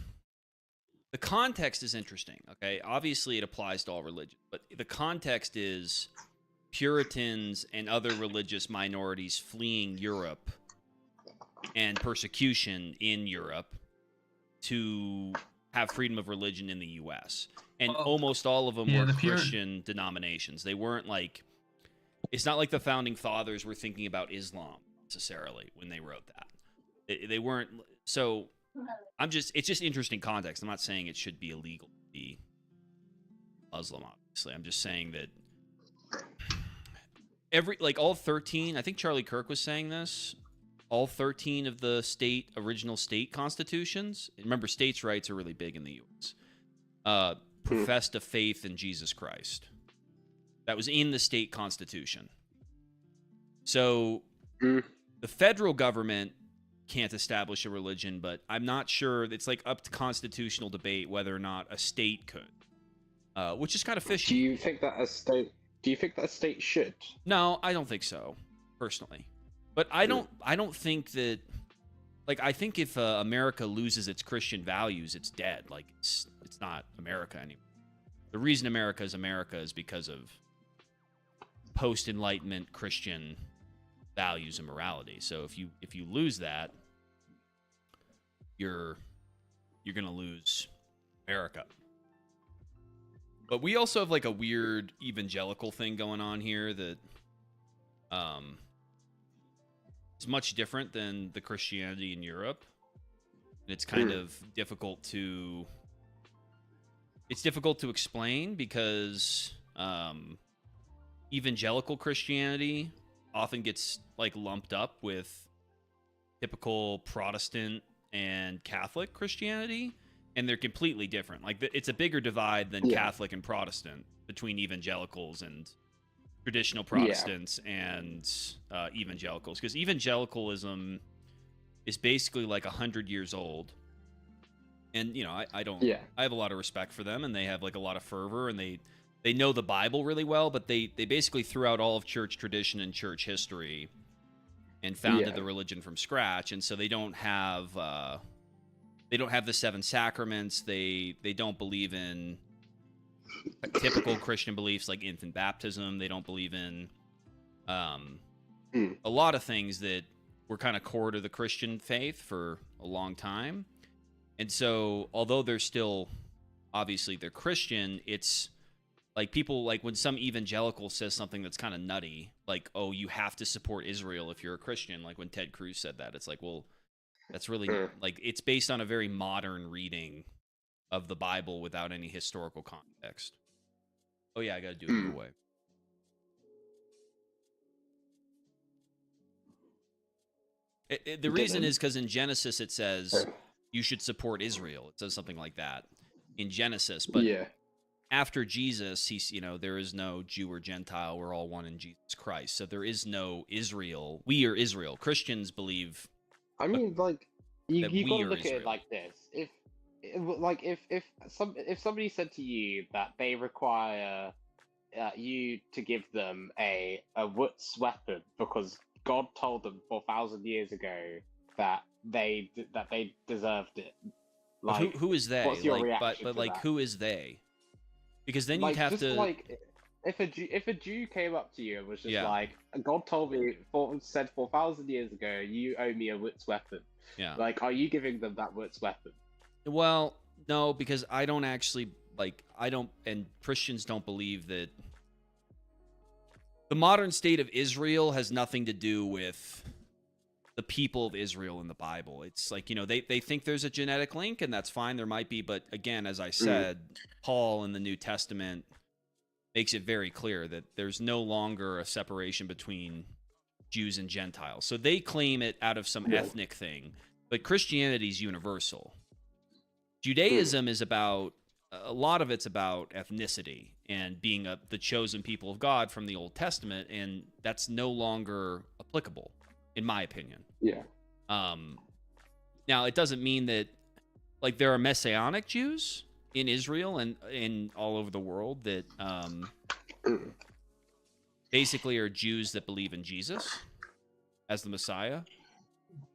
Speaker 1: the context is interesting, okay? Obviously, it applies to all religions, but the context is Puritans and other religious minorities fleeing Europe and persecution in Europe to have freedom of religion in the U.S. And almost all of them were Christian denominations. They weren't like, it's not like the founding fathers were thinking about Islam necessarily when they wrote that. They weren't, so it's just interesting context. I'm not saying it should be illegal to be Muslim, obviously. I'm just saying that all 13, I think Charlie Kirk was saying this, all 13 of the original state constitutions, remember states' rights are really big in the U.S., professed a faith in Jesus Christ. That was in the state constitution. So the federal government can't establish a religion, but I'm not sure. It's like up to constitutional debate whether or not a state could, which is kind of fishy.
Speaker 2: Do you think that a state should?
Speaker 1: No, I don't think so, personally. But I don't think that. Like, I think if America loses its Christian values, it's dead. Like, it's not America anymore. The reason America is because of post-Enlightenment Christian values and morality. So if you lose that, you're gonna lose America. But we also have like a weird evangelical thing going on here that is much different than the Christianity in Europe. And it's kind of difficult to explain because evangelical Christianity often gets like lumped up with typical Protestant and Catholic Christianity, and they're completely different. Like it's a bigger divide than Catholic and Protestant between evangelicals and traditional Protestants and evangelicals, because evangelicalism is basically like 100 years old. And I have a lot of respect for them, and they have like a lot of fervor, and they know the Bible really well, but they basically threw out all of church tradition and church history and founded the religion from scratch. And so they don't have the 7 sacraments. They don't believe in typical Christian beliefs like infant baptism. They don't believe in a lot of things that were kind of core to the Christian faith for a long time. And so although they're still, obviously they're Christian, it's like people, like when some evangelical says something that's kind of nutty, like, oh, you have to support Israel if you're a Christian. Like when Ted Cruz said that, it's like, well, that's really like, it's based on a very modern reading of the Bible without any historical context. Oh yeah, I got to do it your way. The reason is because in Genesis it says you should support Israel. It says something like that in Genesis, but after Jesus, he's, there is no Jew or Gentile. We're all one in Jesus Christ. So there is no Israel. We are Israel. Christians believe
Speaker 2: I mean, like, you
Speaker 1: that
Speaker 2: you
Speaker 1: we
Speaker 2: gotta
Speaker 1: are
Speaker 2: look at it
Speaker 1: Israel.
Speaker 2: like this. If somebody said to you that they require you to give them a Wutz weapon because God told them 4,000 years ago that they deserved it,
Speaker 1: But
Speaker 2: like,
Speaker 1: who is they?
Speaker 2: what's your
Speaker 1: Like, but
Speaker 2: reaction
Speaker 1: but
Speaker 2: to
Speaker 1: like,
Speaker 2: that?
Speaker 1: who is they? Because then you'd
Speaker 2: Like,
Speaker 1: have
Speaker 2: just
Speaker 1: to,
Speaker 2: like, if a Jew came up to you and was just
Speaker 1: yeah,
Speaker 2: like, God told me, said 4,000 years ago, you owe me a Wutz weapon.
Speaker 1: yeah.
Speaker 2: Like, are you giving them that Wutz weapon?
Speaker 1: Well, no, because I don't actually I don't, and Christians don't believe that the modern state of Israel has nothing to do with the people of Israel in the Bible. It's like, they think there's a genetic link, and that's fine. There might be, but again, as I said, Paul in the New Testament makes it very clear that there's no longer a separation between Jews and Gentiles. So they claim it out of some ethnic thing, but Christianity is universal. Judaism is about, a lot of it's about ethnicity and being the chosen people of God from the Old Testament, and that's no longer applicable, in my opinion.
Speaker 2: Yeah.
Speaker 1: Now, it doesn't mean that, like, there are Messianic Jews in Israel and in all over the world that basically are Jews that believe in Jesus as the Messiah.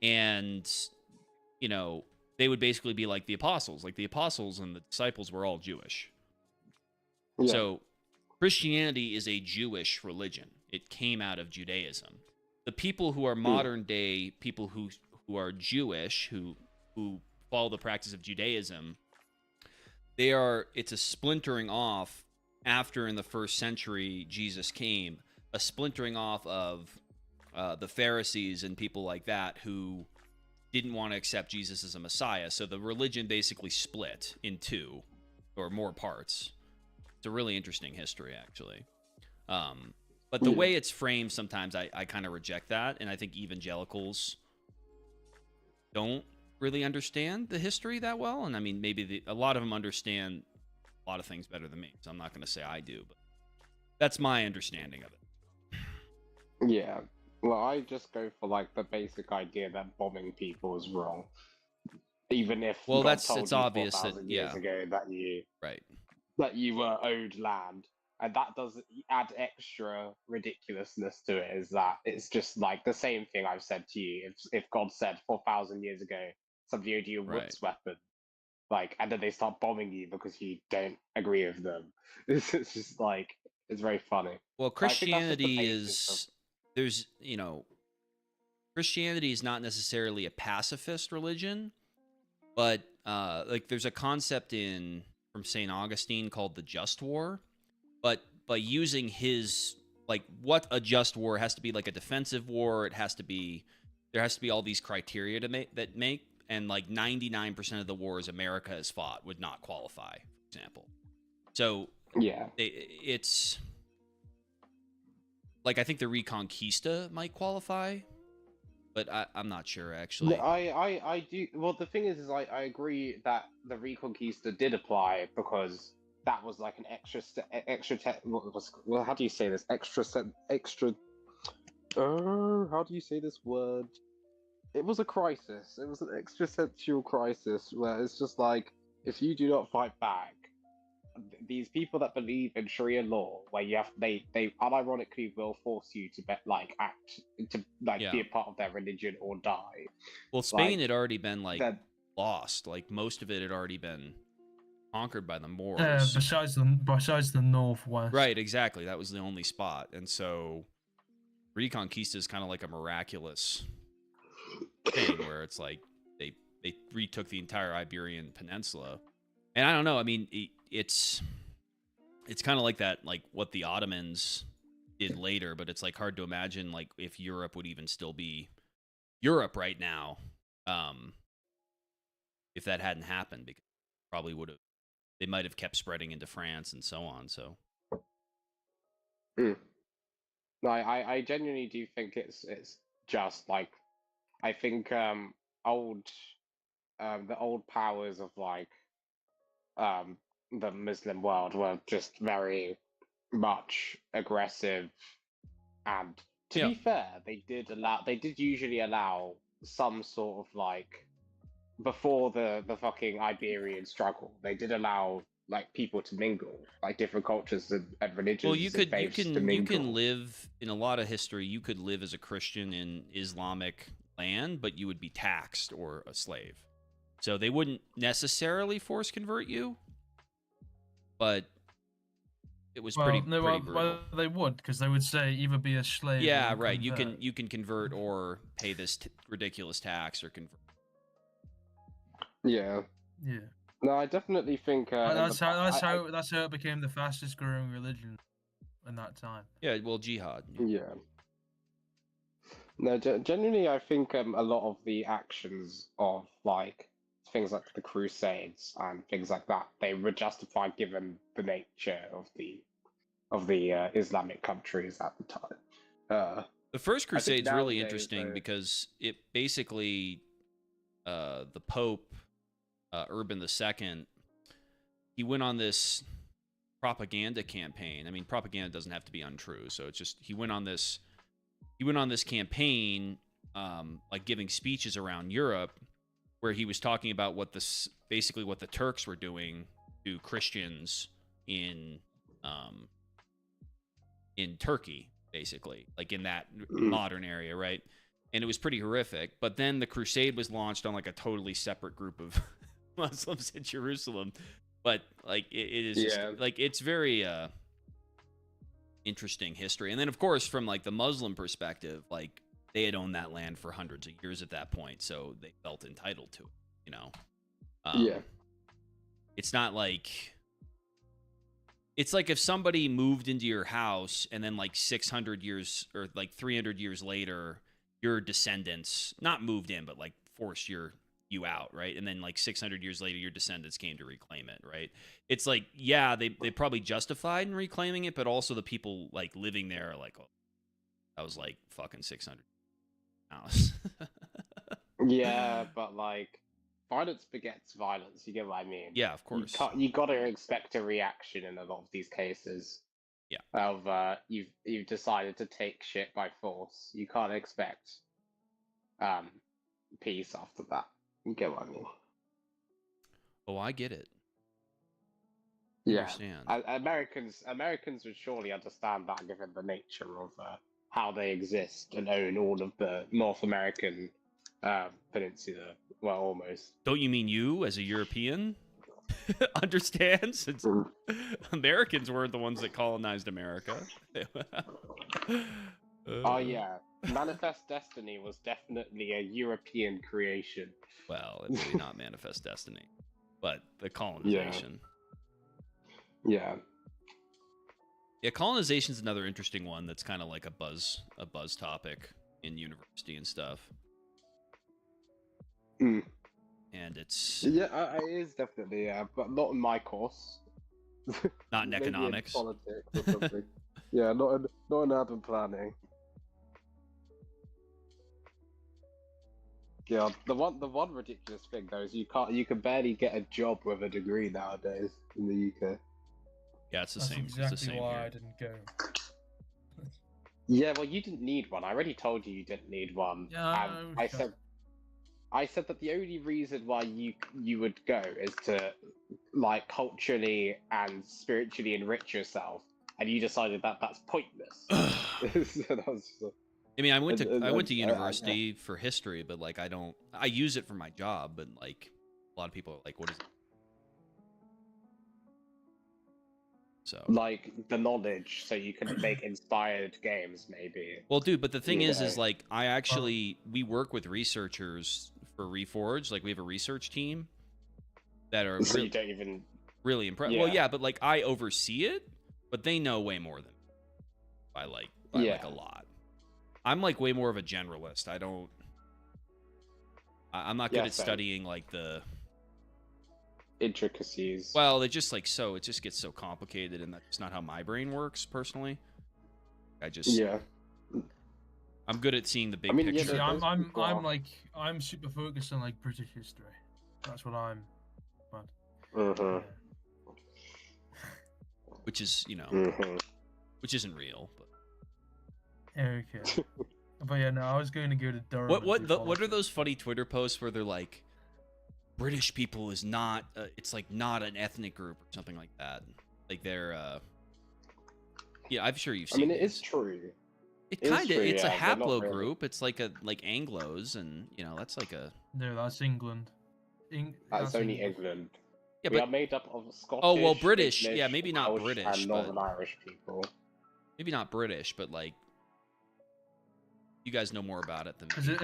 Speaker 1: And, they would basically be like the apostles. Like, the apostles and the disciples were all Jewish.
Speaker 2: Yeah.
Speaker 1: So Christianity is a Jewish religion. It came out of Judaism. The people who are modern day people who are Jewish, who follow the practice of Judaism, it's a splintering off after, in the first century, Jesus came, a splintering off of the Pharisees and people like that who didn't want to accept Jesus as a Messiah. So the religion basically split in two or more parts. It's a really interesting history, actually. But the way it's framed, sometimes I kind of reject that, and I think evangelicals don't really understand the history that well. And I mean, maybe a lot of them understand a lot of things better than me, so I'm not going to say I do, but that's my understanding of it.
Speaker 2: Yeah. Well, I just go for, like, the basic idea that bombing people is wrong, even if
Speaker 1: Well,
Speaker 2: God told
Speaker 1: it's
Speaker 2: you
Speaker 1: obvious that,
Speaker 2: 4,000 years ago that
Speaker 1: right.
Speaker 2: you were owed land, and that does add extra ridiculousness to it. Is that it's just like the same thing I've said to you. If God said 4,000 years ago somebody owed you a
Speaker 1: Right.
Speaker 2: Wutz weapon, like, and then they start bombing you because you don't agree with them, it's just like, it's very funny.
Speaker 1: Well,
Speaker 2: But I think that's just the
Speaker 1: Christianity
Speaker 2: basis
Speaker 1: Christianity is not necessarily a pacifist religion, but like, there's a concept from St. Augustine called the just war, but by using his, like, what a just war has to be, like a defensive war, there has to be all these criteria to make, and like 99% of the wars America has fought would not qualify, for example. So
Speaker 2: yeah.
Speaker 1: it's like, I think the Reconquista might qualify, but I'm not sure, actually.
Speaker 2: No, I do. Well, the thing is I agree that the Reconquista did apply because that was like an well, how do you say this? How do you say this word? It was a crisis. It was an existential crisis where it's just like, if you do not fight back, these people that believe in Sharia law, where they unironically will force you to be a part of their religion or die.
Speaker 1: Well, Spain
Speaker 2: Like,
Speaker 1: had already been, like,
Speaker 2: that.
Speaker 1: lost. Like, most of it had already been conquered by the Moors.
Speaker 3: Besides the northwest.
Speaker 1: Right, exactly. That was the only spot. And so Reconquista is kind of like a miraculous thing where it's like they retook the entire Iberian Peninsula. And I don't know, I mean, it's kind of like that, like what the Ottomans did later, but it's like hard to imagine, like, if Europe would even still be Europe right now, if that hadn't happened, because probably they might have kept spreading into France and so on. So
Speaker 2: No, I genuinely do think it's just like, I think the old powers of, like, the Muslim world were just very much aggressive, and to be fair, they did usually allow some sort of like before the fucking Iberian struggle, they did allow like people to mingle, like different cultures and religions
Speaker 1: Well, you
Speaker 2: and faiths to
Speaker 1: you
Speaker 2: mingle.
Speaker 1: can live in a lot of history. You could live as a Christian in Islamic land, but you would be taxed or a slave. So they wouldn't necessarily force convert you, but it was pretty brutal.
Speaker 3: Well, they would, because they would say either be a slave.
Speaker 1: Yeah,
Speaker 3: or
Speaker 1: right.
Speaker 3: convert.
Speaker 1: You can convert or pay this ridiculous tax or convert.
Speaker 2: Yeah.
Speaker 3: Yeah.
Speaker 2: No, I definitely think
Speaker 3: That's how it became the fastest growing religion in that time.
Speaker 1: Yeah, well, jihad.
Speaker 2: Yeah. No, genuinely, I think a lot of the actions of like things like the Crusades and things like that, they were justified given the nature of the Islamic countries at the time.
Speaker 1: The First Crusade's really
Speaker 2: nowadays,
Speaker 1: interesting because it basically, the Pope, Urban II, he went on this propaganda campaign. I mean, propaganda doesn't have to be untrue, so it's just he went on this campaign, like giving speeches around Europe, where he was talking about basically what the Turks were doing to Christians in Turkey, basically, like in that modern area, right? And it was pretty horrific. But then the crusade was launched on like a totally separate group of Muslims in Jerusalem. But like it is just, like it's very interesting history. And then of course from like the Muslim perspective, like they had owned that land for hundreds of years at that point, so they felt entitled to it, you know. It's not like it's like if somebody moved into your house and then like 600 years or like 300 years later, your descendants not moved in, but like forced you out, right? And then like 600 years later, your descendants came to reclaim it, right? It's like, yeah, they probably justified in reclaiming it, but also the people like living there are like, oh, that was like fucking 600 house.
Speaker 2: Yeah, but like violence begets violence. You get what I mean?
Speaker 1: Yeah, of course.
Speaker 2: You got to expect a reaction in a lot of these cases.
Speaker 1: Yeah.
Speaker 2: Of you've decided to take shit by force. You can't expect peace after that. You get what I mean?
Speaker 1: Oh, I get it.
Speaker 2: Yeah.
Speaker 1: Understand.
Speaker 2: Americans would surely understand that, given the nature of how they exist and own all of the North American peninsula. Well, almost.
Speaker 1: Don't you mean you, as a European, understand? Since Americans weren't the ones that colonized America.
Speaker 2: Oh yeah, Manifest Destiny was definitely a European creation.
Speaker 1: Well, it's really not Manifest Destiny, but the colonization.
Speaker 2: Yeah.
Speaker 1: Yeah, colonization is another interesting one that's kind of like a buzz topic in university and stuff.
Speaker 2: Mm.
Speaker 1: And it's
Speaker 2: it is definitely but not in my course.
Speaker 1: Not in economics.
Speaker 2: In politics or something. Yeah, not in urban planning. Yeah, the one ridiculous thing though is you can barely get a job with a degree nowadays in the UK.
Speaker 1: Yeah, it's the
Speaker 3: That's
Speaker 1: same.
Speaker 3: exactly
Speaker 1: it's the same
Speaker 3: why
Speaker 1: here.
Speaker 3: I didn't go.
Speaker 2: Yeah, well, you didn't need one. I already told you didn't need one.
Speaker 3: Yeah,
Speaker 2: and I said that the only reason why you would go is to like culturally and spiritually enrich yourself, and you decided that that's pointless. So that was,
Speaker 1: I mean, I went to university for history, but like I use it for my job, but like a lot of people are like, what is it? So
Speaker 2: like the knowledge, so you can make inspired games, maybe.
Speaker 1: Well, dude, but the thing is like we work with researchers for Reforged. Like we have a research team that are
Speaker 2: so you don't even
Speaker 1: really impressed. Well, yeah, but like I oversee it, but they know way more than by like a lot. I'm like way more of a generalist. I'm not good at studying like the
Speaker 2: intricacies.
Speaker 1: Well, it just gets so complicated, and that's not how my brain works personally. I'm good at seeing the big picture.
Speaker 3: Yeah, I'm super focused on like British history. That's what I'm.
Speaker 1: which is which isn't real. But
Speaker 3: Okay. But yeah, no, I was going to go to Durham.
Speaker 1: what are those funny Twitter posts where they're like, British people is not it's like not an ethnic group or something like that. Like they're yeah, I'm sure you've seen.
Speaker 2: I mean, it
Speaker 1: these.
Speaker 2: is true.
Speaker 1: It kind of it's a
Speaker 2: they're not
Speaker 1: haplogroup.
Speaker 2: really.
Speaker 1: It's like a like Anglos, and that's like a
Speaker 3: No, that's England.
Speaker 2: That's only England.
Speaker 1: yeah,
Speaker 2: We
Speaker 1: but
Speaker 2: are made up of Scottish.
Speaker 1: oh well, British.
Speaker 2: English,
Speaker 1: Yeah, maybe not
Speaker 2: Welsh,
Speaker 1: British,
Speaker 2: and
Speaker 1: but
Speaker 2: Northern Irish people.
Speaker 1: maybe not British, but like you guys know more about it than
Speaker 3: Because
Speaker 1: me.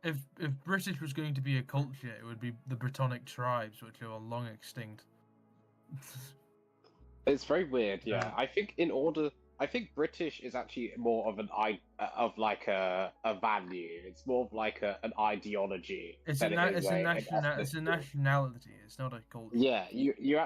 Speaker 3: if British was going to be a culture, it would be the Brittonic tribes, which are long extinct.
Speaker 2: It's very weird. Yeah,
Speaker 3: Yeah.
Speaker 2: I think British is actually more of of like a value. It's more of like an ideology.
Speaker 3: It's
Speaker 2: than it is
Speaker 3: a
Speaker 2: an
Speaker 3: it's a
Speaker 2: ethnicity.
Speaker 3: nationality. It's not a culture.
Speaker 2: Yeah, you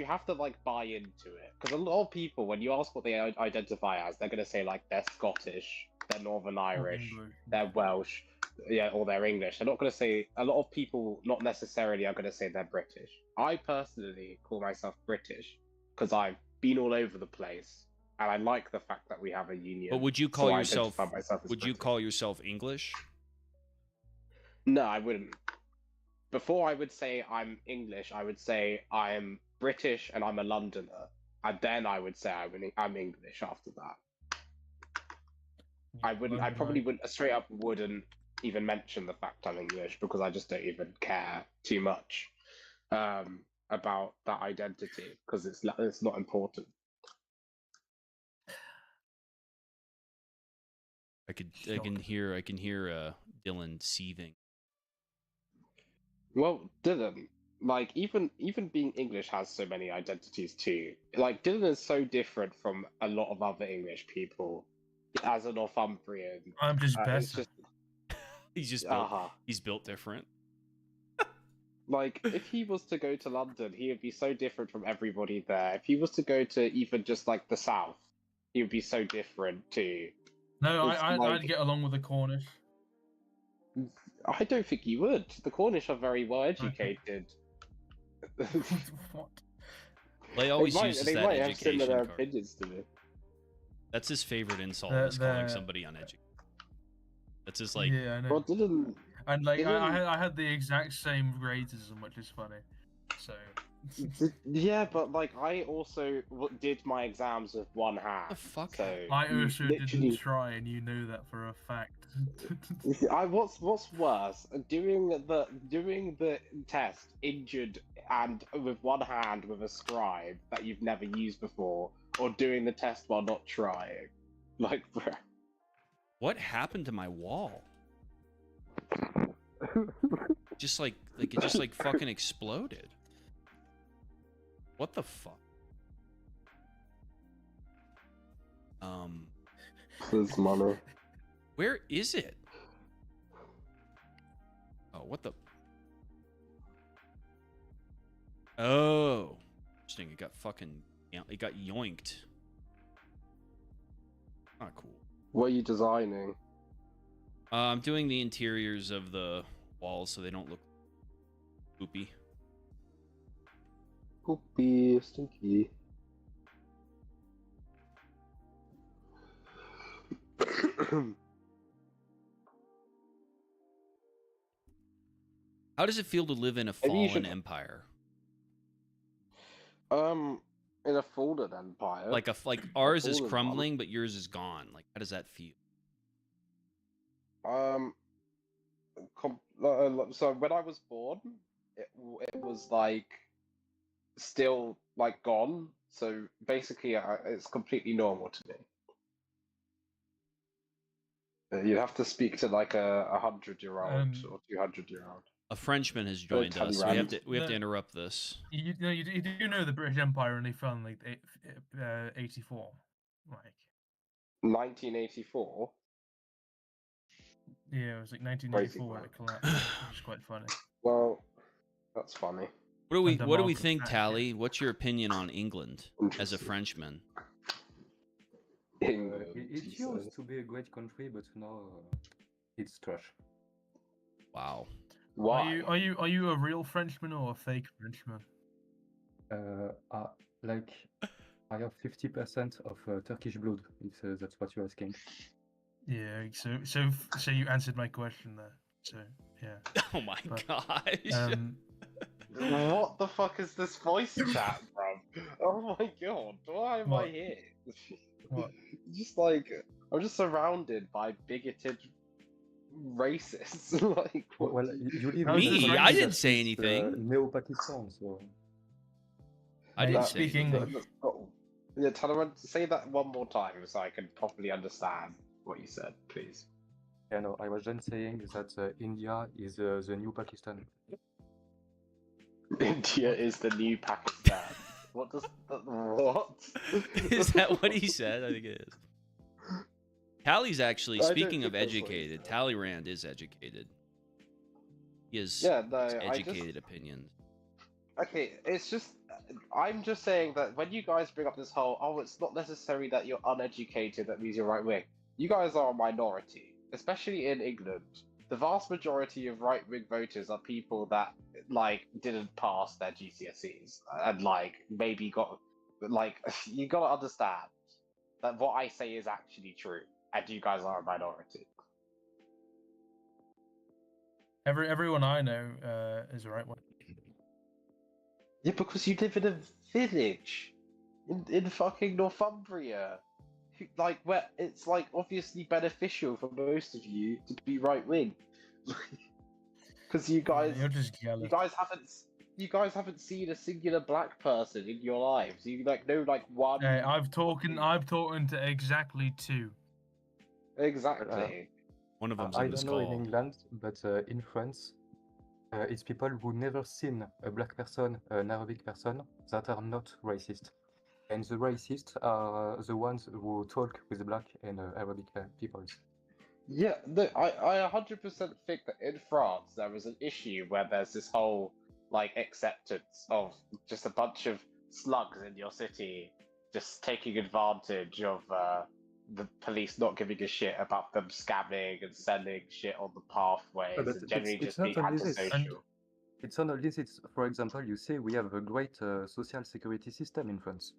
Speaker 2: have to like buy into it, because a lot of people, when you ask what they identify as, they're gonna say like they're Scottish, they're Northern Irish,
Speaker 3: English.
Speaker 2: they're Welsh, yeah, or they're English. They're not gonna say. A lot of people not necessarily are gonna say they're British. I personally call myself British because I've been all over the place, and I like the fact that we have a union.
Speaker 1: But would you
Speaker 2: so
Speaker 1: call
Speaker 2: I
Speaker 1: yourself?
Speaker 2: identify myself as
Speaker 1: Would you
Speaker 2: British.
Speaker 1: call yourself English?
Speaker 2: No, I wouldn't. Before I would say I'm English, I would say I'm British and I'm a Londoner, and then I would say I'm English after that. I wouldn't. I probably wouldn't. Straight up wouldn't even mention the fact I'm English, because I just don't even care too much about that identity, because it's not important.
Speaker 1: I can hear Dylan seething.
Speaker 2: Well, Dylan, like even being English has so many identities too. Like Dylan is so different from a lot of other English people. As a Northumbrian,
Speaker 3: I'm just better.
Speaker 2: it's just
Speaker 1: He's just built, he's built different.
Speaker 2: like if he was to go to London, he would be so different from everybody there. If he was to go to even just like the South, he would be so different too.
Speaker 3: No,
Speaker 2: It's
Speaker 3: I'd
Speaker 2: like-
Speaker 3: get along with the Cornish.
Speaker 2: I don't think you would. The Cornish are very well educated.
Speaker 3: What?
Speaker 1: They always uses
Speaker 2: they
Speaker 1: that
Speaker 2: might have
Speaker 1: education
Speaker 2: similar
Speaker 1: card.
Speaker 2: opinions to me.
Speaker 1: That's his favorite insult, is calling somebody uneducated. That's his like.
Speaker 3: Yeah, I know.
Speaker 2: Well, Dylan.
Speaker 3: And like
Speaker 2: Dylan-
Speaker 3: I had the exact same grades as him, which is funny. So
Speaker 2: Yeah, but like I also did my exams with one hand.
Speaker 1: What the fuck?
Speaker 2: So
Speaker 3: I
Speaker 2: you
Speaker 3: also
Speaker 2: literally-
Speaker 3: didn't try, and you know that for a fact.
Speaker 2: What's worse, doing the test injured and with one hand with a scribe that you've never used before, or doing the test while not trying? Like, bruh.
Speaker 1: What happened to my wall? Just like it just like fucking exploded. What the fuck?
Speaker 2: There's money.
Speaker 1: Where is it? Oh, what the? Oh, interesting. It got fucking. It got yoinked. Not cool.
Speaker 2: What are you designing?
Speaker 1: I'm doing the interiors of the walls so they don't look poopy.
Speaker 2: Poopy, stinky.
Speaker 1: How does it feel to live in a
Speaker 2: Maybe you
Speaker 1: fallen
Speaker 2: should-
Speaker 1: empire?
Speaker 2: In a folded empire.
Speaker 1: Like ours is
Speaker 2: fallen one.
Speaker 1: crumbling, but yours is gone. Like, how does that feel?
Speaker 2: So when I was born, it was like still like gone. So basically, it's completely normal to me. You'd have to speak to like a 100-year-old or 200-year-old.
Speaker 1: A Frenchman has joined
Speaker 2: tell
Speaker 1: us.
Speaker 2: you
Speaker 1: We have to
Speaker 3: No.
Speaker 1: interrupt this.
Speaker 3: You do know the British Empire only fell in like 84, like
Speaker 2: 1984.
Speaker 3: yeah, it was like 1984 when it collapsed, which is quite funny.
Speaker 2: Well, that's funny.
Speaker 1: What do we
Speaker 3: Under
Speaker 1: What do we
Speaker 3: Margaret
Speaker 1: think,
Speaker 3: Thatcher.
Speaker 1: Tally? What's your opinion on England as a
Speaker 2: Interesting.
Speaker 1: Frenchman?
Speaker 2: England,
Speaker 4: It
Speaker 2: he
Speaker 4: used
Speaker 2: says.
Speaker 4: to be a great country, but now it's trash.
Speaker 1: Wow.
Speaker 2: Why?
Speaker 3: Are you a real Frenchman or a fake Frenchman?
Speaker 4: Like I have 50% of Turkish blood, if that's what you're asking.
Speaker 3: Yeah. So you answered my question there. So yeah.
Speaker 1: Oh my
Speaker 3: But,
Speaker 1: gosh.
Speaker 2: What the fuck is this voice chat, bro? Oh my god, why am I
Speaker 3: What?
Speaker 2: here?
Speaker 3: What?
Speaker 2: Just like, I'm just surrounded by bigoted racists. Like, what?
Speaker 4: Well, you live
Speaker 3: I was
Speaker 4: in a
Speaker 3: just
Speaker 1: Me?
Speaker 4: country
Speaker 1: I
Speaker 3: racist.
Speaker 1: didn't
Speaker 4: that
Speaker 1: say
Speaker 4: is,
Speaker 1: anything.
Speaker 4: Neo-Pakistan, so
Speaker 1: I
Speaker 3: Mate,
Speaker 1: didn't
Speaker 2: That-
Speaker 1: say
Speaker 3: speak
Speaker 1: anything.
Speaker 3: English.
Speaker 2: Oh, yeah, Talon, say that one more time so I can properly understand what you said, please.
Speaker 4: yeah, no, I was just saying that India is the new Pakistan.
Speaker 2: India is the new Pakistan. What does what?
Speaker 1: Is that what he said? I think it is. Tally's actually,
Speaker 2: I don't
Speaker 1: speaking of
Speaker 2: think that's what he
Speaker 1: educated,
Speaker 2: said.
Speaker 1: Talleyrand is educated. He has
Speaker 2: Yeah, no,
Speaker 1: educated opinions.
Speaker 2: Okay, it's just I'm just saying that when you guys bring up this whole, oh, it's not necessary that you're uneducated, that means you're right wing. You guys are a minority, especially in England. The vast majority of right wing voters are people that like didn't pass their GCSEs and like maybe got like you gotta understand that what I say is actually true, and you guys are a minority.
Speaker 3: Everyone I know is the right one.
Speaker 2: Yeah, because you live in a village in fucking Northumbria. Like, where it's like obviously beneficial for most of you to be right wing. Because
Speaker 3: You're just
Speaker 2: you
Speaker 3: jealous.
Speaker 2: guys haven't seen a singular black person in your lives. You like know like one
Speaker 3: Hey, I've talking to exactly 2.
Speaker 2: exactly.
Speaker 1: One of them's
Speaker 4: I
Speaker 1: in the
Speaker 4: don't know in
Speaker 1: skull.
Speaker 4: England, but in France, it's people who never seen a black person, an Arabic person, that are not racist. And the racists are the ones who talk with black and Arabic peoples.
Speaker 2: Yeah, no, I 100% think that in France there was an issue where there's this whole like acceptance of just a bunch of slugs in your city just taking advantage of the police not giving a shit about them scamming and selling shit on the pathways
Speaker 4: But
Speaker 2: and generally
Speaker 4: it's
Speaker 2: just being
Speaker 4: not only this.
Speaker 2: antisocial.
Speaker 4: It's not only this. For example, you say we have a great social security system in France,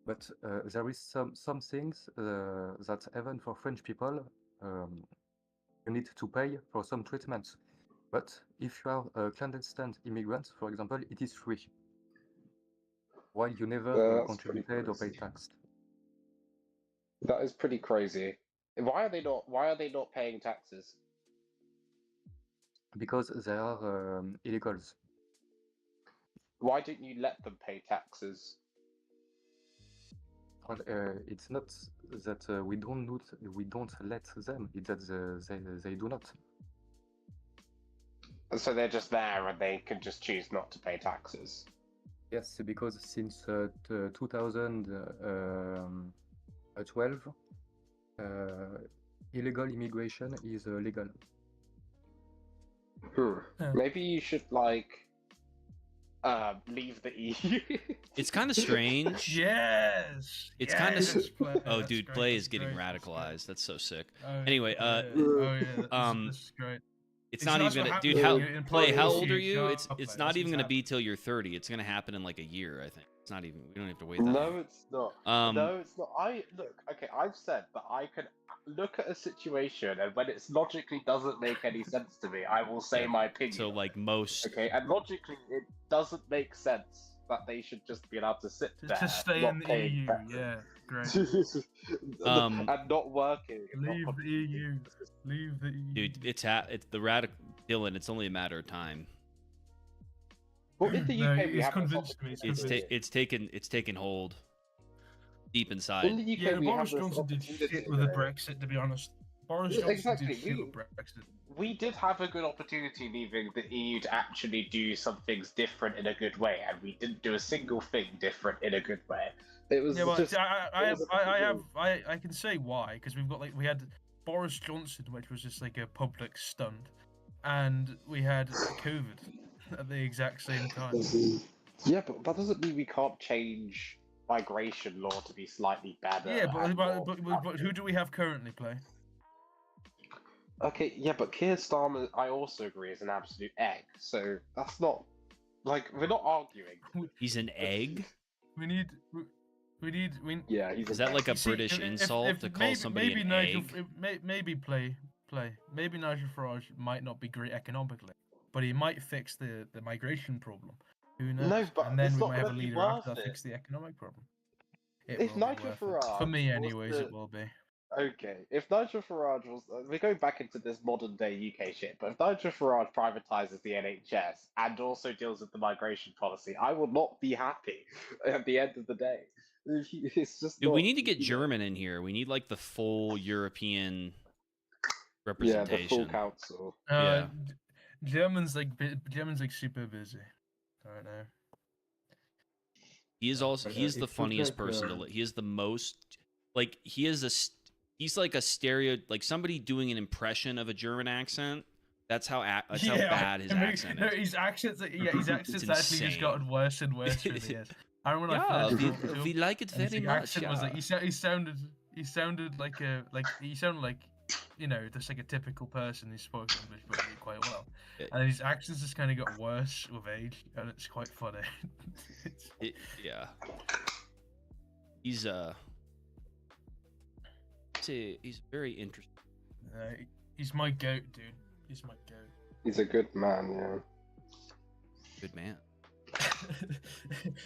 Speaker 4: but there is some things that even for French people, you need to pay for some treatments. But if you are a clandestine immigrant, for example, it is free, while you never
Speaker 2: That's pretty
Speaker 4: contributed or paid
Speaker 2: crazy.
Speaker 4: tax.
Speaker 2: That is pretty crazy. Why are they not paying taxes?
Speaker 4: Because they are illegals.
Speaker 2: Why don't you let them pay taxes?
Speaker 4: Well, it's not that we don't let them. It's that they do not.
Speaker 2: So they're just there and they can just choose not to pay taxes.
Speaker 4: Yes, because since 2012, illegal immigration is legal.
Speaker 3: Yeah.
Speaker 2: Maybe you should like leave the EU.
Speaker 1: It's kind of strange.
Speaker 3: Yes.
Speaker 1: It's kinda
Speaker 3: yes,
Speaker 1: s-
Speaker 3: Play.
Speaker 1: Oh,
Speaker 3: That's
Speaker 1: dude,
Speaker 3: great,
Speaker 1: Play
Speaker 3: that's
Speaker 1: is getting
Speaker 3: great, that's great.
Speaker 1: radicalized. That's so sick.
Speaker 3: Oh,
Speaker 1: Anyway,
Speaker 3: yeah, oh yeah,
Speaker 1: um,
Speaker 3: this is great.
Speaker 1: It's not
Speaker 3: that's
Speaker 1: even
Speaker 3: what
Speaker 1: gonna,
Speaker 3: happens
Speaker 1: dude.
Speaker 3: when
Speaker 1: How
Speaker 3: you're in
Speaker 1: Play? How
Speaker 3: politics,
Speaker 1: old are you?
Speaker 3: shut
Speaker 1: It's
Speaker 3: up,
Speaker 1: it's
Speaker 3: Play,
Speaker 1: not
Speaker 3: that's
Speaker 1: even
Speaker 3: what's
Speaker 1: gonna be
Speaker 3: happening.
Speaker 1: till you're 30. It's gonna happen in like a year, I think. It's not even. We don't have to wait that
Speaker 2: No,
Speaker 1: long.
Speaker 2: it's not.
Speaker 1: Um,
Speaker 2: No, it's not. Okay, I've said that I can look at a situation and when it's logically doesn't make any sense to me, I will say
Speaker 1: Yeah,
Speaker 2: my opinion.
Speaker 1: so like most.
Speaker 2: Okay, and logically it doesn't make sense that they should just be allowed to sit there,
Speaker 3: To stay
Speaker 2: not
Speaker 3: in the
Speaker 2: paying
Speaker 3: EU,
Speaker 2: taxes.
Speaker 3: yeah, great.
Speaker 2: And not working. and not
Speaker 3: Leave the
Speaker 2: contributing.
Speaker 3: EU. Leave the EU.
Speaker 1: Dude, it's the radical Dylan. It's only a matter of time.
Speaker 2: Well, in the
Speaker 3: No,
Speaker 2: UK, we
Speaker 3: it's
Speaker 2: have
Speaker 3: convinced me.
Speaker 1: It's taken hold deep
Speaker 2: In
Speaker 1: inside.
Speaker 2: the UK,
Speaker 3: Yeah,
Speaker 2: we
Speaker 3: Boris
Speaker 2: have this
Speaker 3: Johnson did
Speaker 2: opportunity
Speaker 3: shit with the
Speaker 2: where-
Speaker 3: Brexit, to be honest. Boris
Speaker 2: Yeah,
Speaker 3: Johnson
Speaker 2: exactly,
Speaker 3: did shit
Speaker 2: we-
Speaker 3: with Brexit.
Speaker 2: We did have a good opportunity leaving the EU to actually do some things different in a good way, and we didn't do a single thing different in a good way. It was
Speaker 3: Yeah, well,
Speaker 2: just.
Speaker 3: I can say why, because we had Boris Johnson, which was just like a public stunt, and we had COVID at the exact same time.
Speaker 2: Yeah, but that doesn't mean we can't change migration law to be slightly better.
Speaker 3: Yeah,
Speaker 2: and more
Speaker 3: but who do we have currently, Play?
Speaker 2: Okay, yeah, but Keir Starmer, I also agree, is an absolute egg. So that's not like we're not arguing.
Speaker 1: He's an egg.
Speaker 3: We need.
Speaker 2: Yeah, he's
Speaker 1: Is that like a
Speaker 3: You see,
Speaker 1: British insult to call somebody
Speaker 3: maybe
Speaker 1: an
Speaker 3: Nigel,
Speaker 1: egg?
Speaker 3: maybe maybe Nigel Farage might not be great economically, but he might fix the migration problem. Who knows?
Speaker 2: No, but
Speaker 3: And then
Speaker 2: it's
Speaker 3: we
Speaker 2: not
Speaker 3: might have a
Speaker 2: gonna be
Speaker 3: leader
Speaker 2: worth
Speaker 3: after that
Speaker 2: it.
Speaker 3: fix the economic problem. It
Speaker 2: If
Speaker 3: will be
Speaker 2: Nigel
Speaker 3: worth it. For
Speaker 2: Farage
Speaker 3: me,
Speaker 2: was
Speaker 3: anyways,
Speaker 2: the
Speaker 3: it will be.
Speaker 2: Okay, if Nigel Farage was, we're going back into this modern day UK shit, but if Nigel Farage privatizes the NHS and also deals with the migration policy, I will not be happy at the end of the day. It's just
Speaker 1: Dude,
Speaker 2: not,
Speaker 1: we need to get
Speaker 2: you know,
Speaker 1: German in here. We need like the full European
Speaker 2: yeah, the full
Speaker 1: representation.
Speaker 2: council.
Speaker 1: Yeah.
Speaker 3: German's like super busy. I don't know.
Speaker 1: He is also
Speaker 4: But,
Speaker 1: he's
Speaker 4: it
Speaker 1: the
Speaker 4: looks
Speaker 1: funniest
Speaker 4: like,
Speaker 1: person to he is the most like he's like a stereo like somebody doing an impression of a German accent. That's how how bad his accent
Speaker 3: no,
Speaker 1: is.
Speaker 3: his accent's actually just
Speaker 1: insane.
Speaker 3: gotten worse and worse through the years. I remember when I
Speaker 1: Yeah,
Speaker 3: first talked to
Speaker 1: we
Speaker 3: him,
Speaker 1: like it
Speaker 3: and his
Speaker 1: very
Speaker 3: like,
Speaker 1: much.
Speaker 3: accent was like he sounded like you know, just like a typical person who spoke English but really quite well.
Speaker 1: Yeah.
Speaker 3: And his accents just kind of got worse with age, and it's quite funny.
Speaker 1: Yeah. He's he's very interesting.
Speaker 3: He's my goat, dude. He's my goat.
Speaker 2: He's a good man, yeah.
Speaker 1: Good man.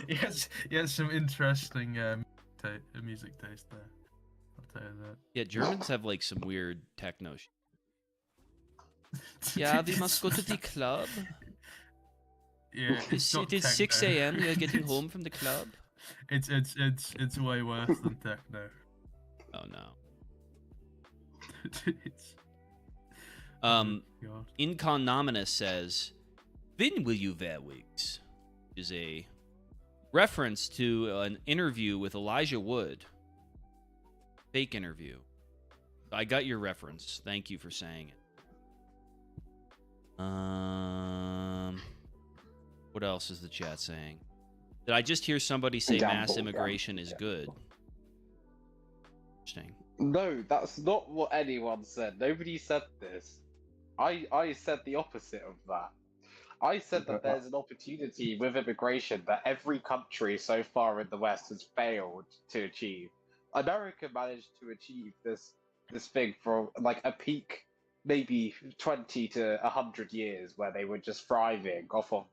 Speaker 3: he has some interesting music taste there. I'll tell you that.
Speaker 1: Yeah, Germans have like some weird techno shit. Yeah, we must go to the club.
Speaker 3: Yeah,
Speaker 1: It
Speaker 3: not
Speaker 1: is 6
Speaker 3: techno.
Speaker 1: a.m. We are getting home from the club.
Speaker 3: It's way worse than techno.
Speaker 1: Oh no.
Speaker 3: It's, God.
Speaker 1: Inconnominous says, "When will you wear wigs?" Is a reference to an interview with Elijah Wood. Fake interview. I got your reference. Thank you for saying it. What else is the chat saying? Did I just hear somebody say mass immigration is good? Interesting.
Speaker 2: No, that's not what anyone said. Nobody said this. I said the opposite of that. I said that there's an opportunity with immigration that every country so far in the West has failed to achieve. America managed to achieve this thing for like a peak, maybe 20 to 100 years, where they were just thriving off of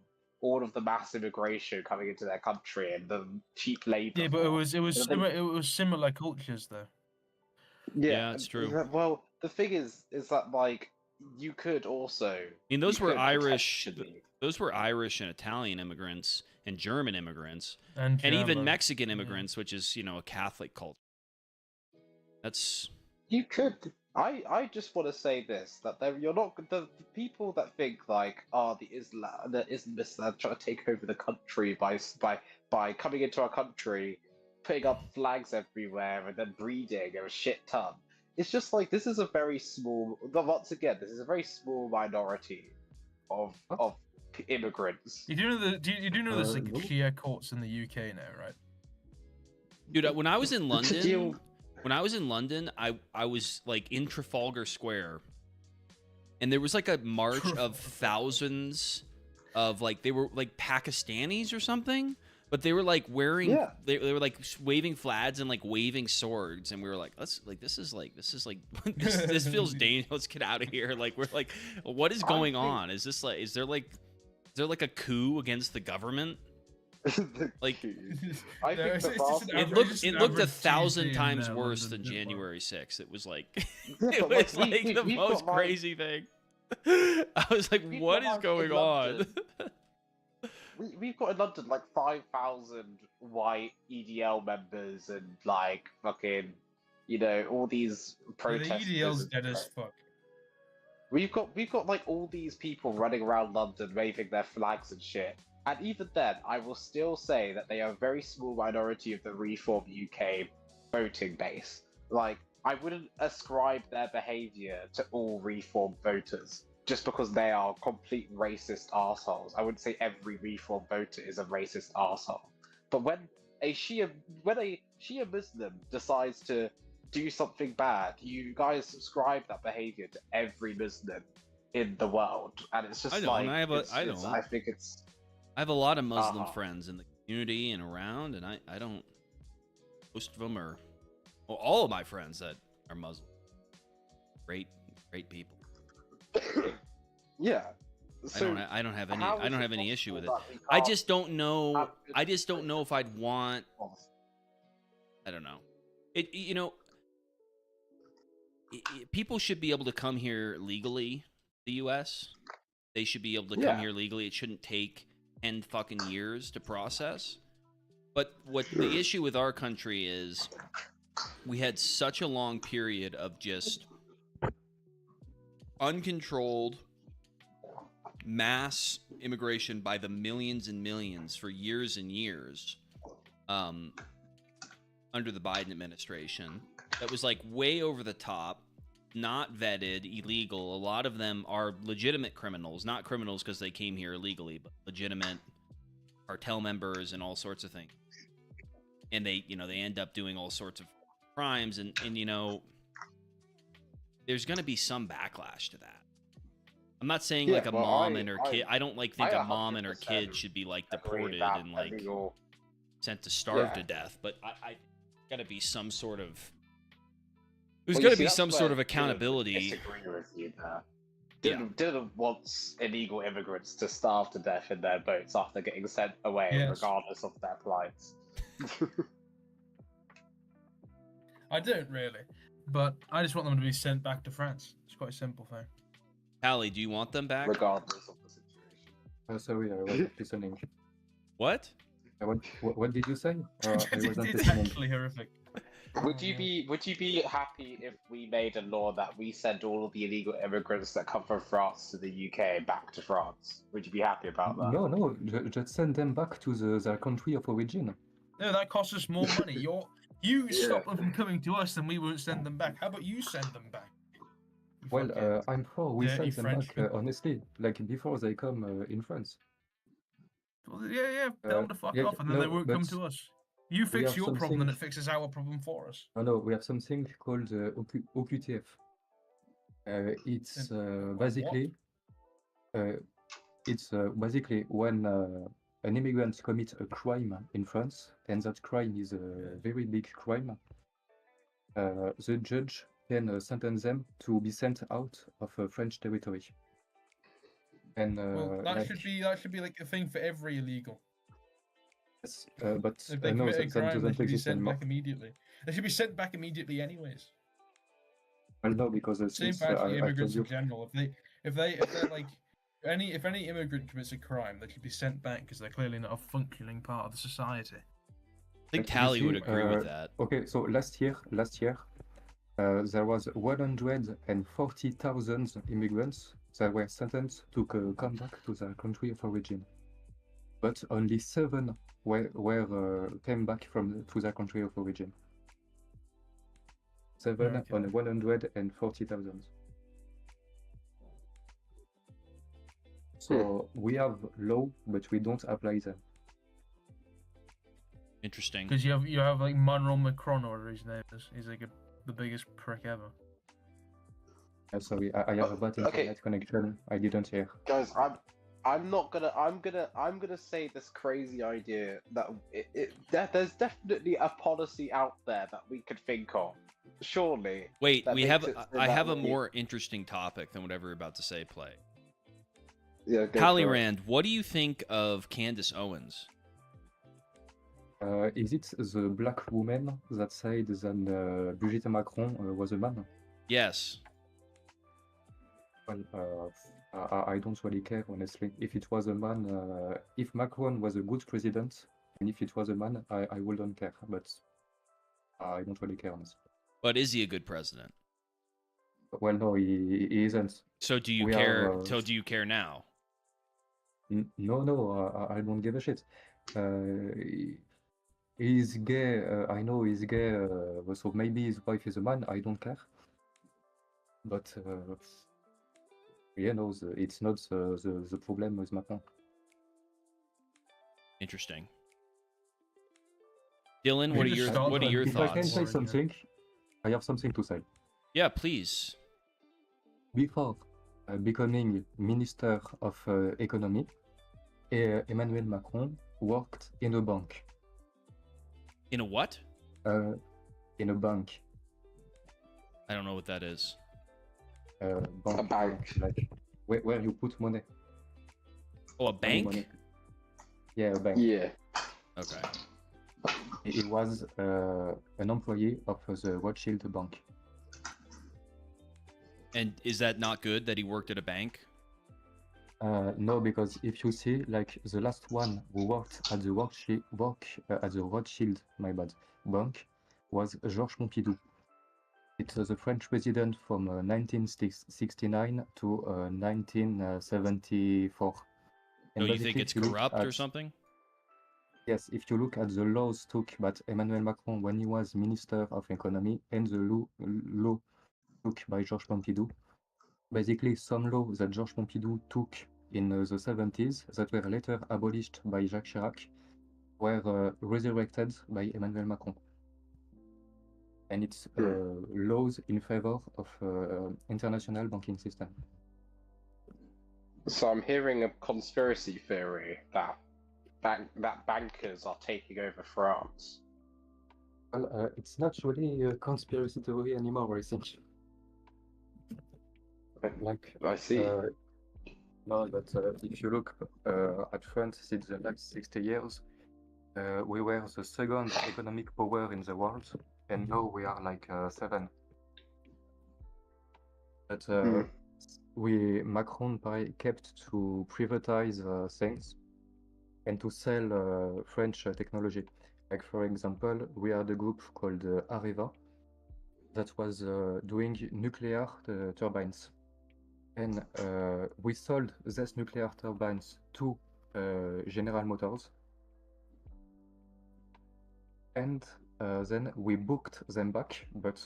Speaker 2: all of the mass immigration coming into their country and the cheap labor.
Speaker 3: Yeah, but it was similar cultures though.
Speaker 1: Yeah, it's true.
Speaker 2: Well, the thing is that like you could also.
Speaker 1: I mean, those
Speaker 2: you
Speaker 1: were
Speaker 2: could
Speaker 1: Irish.
Speaker 2: potentially-
Speaker 1: Those were Irish and Italian immigrants and German immigrants
Speaker 3: And
Speaker 1: even
Speaker 3: German.
Speaker 1: Mexican immigrants, which is a Catholic culture. That's
Speaker 2: You could. I just want to say this that you're not the people that think like the Islamists that are trying to take over the country by coming into our country, putting up flags everywhere and then breeding a shit ton. It's just like this is a very small. Once again, this is a very small minority of immigrants.
Speaker 3: You do know there's like
Speaker 4: no.
Speaker 3: Shia courts in the UK now, right?
Speaker 1: dude. When I was in London,
Speaker 2: deal-
Speaker 1: I was like in Trafalgar Square, and there was like a march of thousands of like they were like Pakistanis or something, but they were like wearing
Speaker 2: Yeah.
Speaker 1: they were like waving flags and like waving swords, and we were like, this is like this feels dangerous. Let's get out of here. Like we're like, what is going on? Is there like a coup against the government? Like,
Speaker 2: I
Speaker 3: No,
Speaker 2: think
Speaker 3: it's
Speaker 2: the
Speaker 3: just
Speaker 2: vast
Speaker 3: an
Speaker 1: It
Speaker 3: average-
Speaker 1: looked
Speaker 3: just
Speaker 1: it
Speaker 3: an
Speaker 1: looked
Speaker 3: average
Speaker 1: 1,000
Speaker 3: Tuesday in,
Speaker 1: times worse
Speaker 3: London,
Speaker 1: than
Speaker 3: didn't it?
Speaker 1: January 6th. It was like
Speaker 2: Yeah,
Speaker 1: it
Speaker 2: but,
Speaker 1: was
Speaker 2: like,
Speaker 1: like the
Speaker 2: we've
Speaker 1: most
Speaker 2: got, like-
Speaker 1: crazy thing. I was like,
Speaker 2: We've
Speaker 1: what
Speaker 2: got,
Speaker 1: is
Speaker 2: like,
Speaker 1: going
Speaker 2: in
Speaker 1: on?
Speaker 2: London- We've got in London like 5,000 white EDL members and like fucking, all these
Speaker 3: Yeah, the
Speaker 2: protesters.
Speaker 3: EDL's
Speaker 2: and
Speaker 3: dead as
Speaker 2: stuff.
Speaker 3: fuck.
Speaker 2: We've got like all these people running around London waving their flags and shit. And even then, I will still say that they are a very small minority of the Reform UK voting base. Like, I wouldn't ascribe their behaviour to all Reform voters just because they are complete racist assholes. I wouldn't say every Reform voter is a racist asshole. But when a Shia Muslim decides to do something bad, you guys subscribe that behaviour to every Muslim in the world, and it's just
Speaker 1: I know,
Speaker 2: like
Speaker 1: and
Speaker 2: I think it's
Speaker 1: I have a lot of Muslim
Speaker 2: Uh-huh.
Speaker 1: friends in the community and around, and I don't Most of them are, well, all of my friends that are Muslim. Great people.
Speaker 2: Yeah. So
Speaker 1: I don't have
Speaker 2: how is it
Speaker 1: any issue with it.
Speaker 2: possible that we
Speaker 1: I
Speaker 2: can't
Speaker 1: just don't know.
Speaker 2: have good
Speaker 1: I just don't know if I'd want.
Speaker 2: policy?
Speaker 1: I don't know. People should be able to come here legally. The U.S. They should be able to come here legally. It shouldn't take 10 fucking years to process. But what the issue with our country is, we had such a long period of just uncontrolled mass immigration by the millions and millions for years and years under the Biden administration. That was like way over the top, not vetted, illegal. A lot of them are legitimate criminals, not criminals because they came here illegally, but legitimate cartel members and all sorts of things. And they end up doing all sorts of crimes, and there's going to be some backlash to that. I'm not saying like a mom and her kid. I don't think a mom and her kid should be like deported and like sent to starve to death. But I got to be some sort of. There's got to be some sort of accountability.
Speaker 2: Disagree with you there. Dylan wants illegal immigrants to starve to death in their boats after getting sent away, regardless of their plights.
Speaker 3: I don't really, but I just want them to be sent back to France. It's quite a simple thing.
Speaker 1: Hallie, do you want them back?
Speaker 2: Regardless of the situation.
Speaker 4: Sorry, I wasn't listening.
Speaker 1: What?
Speaker 4: What did you say? I wasn't
Speaker 3: It's
Speaker 4: listening.
Speaker 3: actually horrific.
Speaker 2: Would you be happy if we made a law that we send all of the illegal immigrants that come from France to the UK back to France? Would you be happy about that?
Speaker 4: No, just send them back to their country of origin.
Speaker 3: No, that costs us more money. You stop them from coming to us, then we won't send them back. How about you send them back?
Speaker 4: Well, I'm for we
Speaker 3: dirty
Speaker 4: send them
Speaker 3: French
Speaker 4: back,
Speaker 3: people.
Speaker 4: honestly, like before they come in France.
Speaker 3: Well, yeah, tell them to fuck off, and then they won't come to us. You fix
Speaker 4: have
Speaker 3: your problem, and
Speaker 4: something-
Speaker 3: it fixes our problem for us.
Speaker 4: No, we have something called OQTF. It's basically when an immigrant commits a crime in France, and that crime is a very big crime. The judge can sentence them to be sent out of French territory. And
Speaker 3: Well, that
Speaker 4: like,
Speaker 3: should be like a thing for every illegal.
Speaker 4: yes, but
Speaker 3: If they
Speaker 4: no,
Speaker 3: commit a
Speaker 4: that
Speaker 3: crime, they
Speaker 4: doesn't
Speaker 3: should be
Speaker 4: exist
Speaker 3: sent
Speaker 4: anymore.
Speaker 3: back immediately. They should be sent back immediately, anyways.
Speaker 4: Well, no, because
Speaker 3: Same
Speaker 4: since
Speaker 3: for actually
Speaker 4: I told
Speaker 3: immigrants
Speaker 4: you,
Speaker 3: in general. If they're like if any immigrant commits a crime, they should be sent back because they're clearly not a functioning part of the society.
Speaker 1: I think
Speaker 4: Like, you
Speaker 1: Tally would
Speaker 4: see,
Speaker 1: agree with that.
Speaker 4: okay, so last year, there was 140,000 immigrants that were sentenced to come back to their country of origin, but only 7 came back to their country of origin. 7
Speaker 3: Okay.
Speaker 4: on 140,000. So we have law, but we don't apply them.
Speaker 1: Interesting.
Speaker 3: Because you have like Manuel Macron, or his name is. He's like the biggest prick ever.
Speaker 4: Sorry, I have a bad internet connection. I didn't hear.
Speaker 2: Guys, I'm gonna say this crazy idea that there's definitely a policy out there that we could think of. Surely.
Speaker 1: Wait,
Speaker 2: that
Speaker 1: we
Speaker 2: makes
Speaker 1: have.
Speaker 2: it so
Speaker 1: I
Speaker 2: that
Speaker 1: have a
Speaker 2: we-
Speaker 1: more interesting topic than whatever you're about to say. Play.
Speaker 2: Yeah, go
Speaker 1: Hallie
Speaker 2: for it.
Speaker 1: Rand, what do you think of Candace Owens?
Speaker 4: Is it the black woman that said that Brigitte Macron was a man?
Speaker 1: Yes.
Speaker 4: Well, I don't really care, honestly. If it was a man, if Macron was a good president, and if it was a man, I wouldn't care. But I don't really care, honestly.
Speaker 1: But is he a good president?
Speaker 4: Well, no, he isn't.
Speaker 1: So do you
Speaker 4: We
Speaker 1: care?
Speaker 4: are,
Speaker 1: So do you care now?
Speaker 4: No, I don't give a shit. He's gay. I know he's gay. So maybe his wife is a man. I don't care. But yeah, no, it's not the problem with Macron.
Speaker 1: Interesting. Dylan,
Speaker 3: We
Speaker 1: what are
Speaker 3: just
Speaker 1: your
Speaker 3: start
Speaker 1: what are
Speaker 3: by
Speaker 1: your
Speaker 4: If I can
Speaker 1: thoughts?
Speaker 4: say something, I have something to say.
Speaker 1: Yeah, please.
Speaker 4: Before becoming Minister of Economy, Emmanuel Macron worked in a bank.
Speaker 1: In a what?
Speaker 4: In a bank.
Speaker 1: I don't know what that is.
Speaker 4: Bank,
Speaker 2: A bank.
Speaker 4: like where you put money.
Speaker 1: Oh, a bank?
Speaker 4: Money. Yeah, a bank.
Speaker 2: Yeah.
Speaker 1: Okay.
Speaker 4: He was an employee of the Rothschild Bank.
Speaker 1: And is that not good that he worked at a bank?
Speaker 4: No, because if you see, like the last one who worked at the Rothschild, my bad, bank, was Georges Pompidou. It was the French president from 1969 to 1974. And
Speaker 1: So you
Speaker 4: basically,
Speaker 1: think it's
Speaker 4: if you look
Speaker 1: corrupt or
Speaker 4: at-
Speaker 1: something?
Speaker 4: Yes, if you look at the laws took by Emmanuel Macron when he was Minister of Economy and the law took by Georges Pompidou, basically some laws that Georges Pompidou took in the 70s that were later abolished by Jacques Chirac were resurrected by Emmanuel Macron. And it's laws in favor of international banking system.
Speaker 2: So I'm hearing a conspiracy theory that bankers are taking over France.
Speaker 4: Well, it's not really a conspiracy theory anymore, I think. Like,
Speaker 2: I see.
Speaker 4: no, but if you look at France since the last 60 years, we were the second economic power in the world, and now we are like 7. But Macron kept to privatize things and to sell French technology. Like for example, we had a group called Areva that was doing nuclear turbines. And we sold these nuclear turbines to General Motors. And then we booked them back, but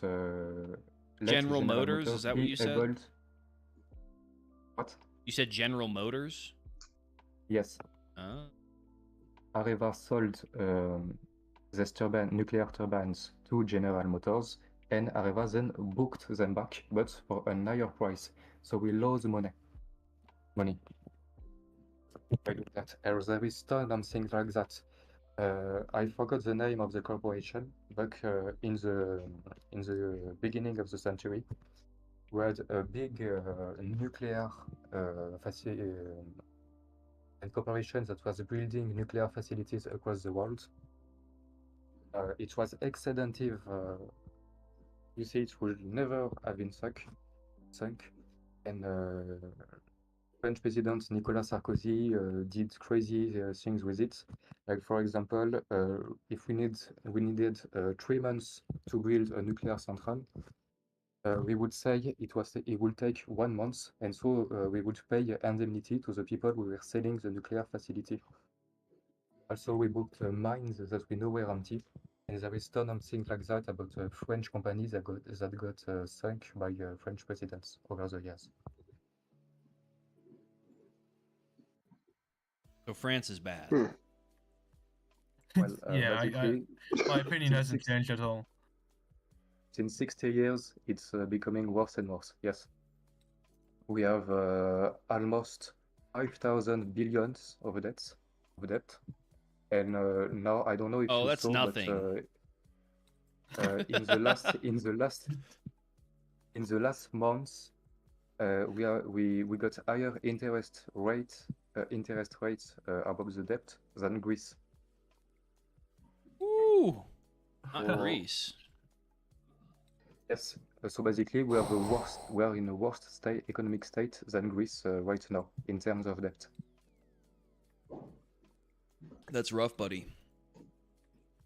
Speaker 1: General Motors, is that what you said?
Speaker 4: What?
Speaker 1: You said General Motors?
Speaker 4: Yes.
Speaker 1: Oh.
Speaker 4: Areva sold these nuclear turbines to General Motors, and Areva then booked them back, but for a higher price. So we lost money. That there is ton and things like that. I forgot the name of the corporation, but in the beginning of the century, we had a big nuclear and corporation that was building nuclear facilities across the world. It was excedentive. You see, it would never have been sunk. And French President Nicolas Sarkozy did crazy things with it. Like for example, if we needed 3 months to build a nuclear central, we would say it will take 1 month, and so we would pay indemnity to the people who were selling the nuclear facility. Also, we booked mines that we know were empty, and there is ton of things like that about French companies that got sunk by French presidents over the years.
Speaker 1: So France is bad.
Speaker 4: Well,
Speaker 3: Yeah,
Speaker 4: basically,
Speaker 3: my opinion hasn't changed at all.
Speaker 4: since 60 years, it's becoming worse and worse. Yes, we have almost 5,000 billions of debt, and now I don't know if
Speaker 1: Oh,
Speaker 4: you
Speaker 1: that's
Speaker 4: saw,
Speaker 1: nothing.
Speaker 4: but in the last months, we got higher interest rates above the debt than Greece.
Speaker 1: Ooh, not
Speaker 2: Oh.
Speaker 1: Greece.
Speaker 4: Yes. So basically, we are in a worse economic state than Greece right now in terms of debt.
Speaker 1: That's rough, buddy.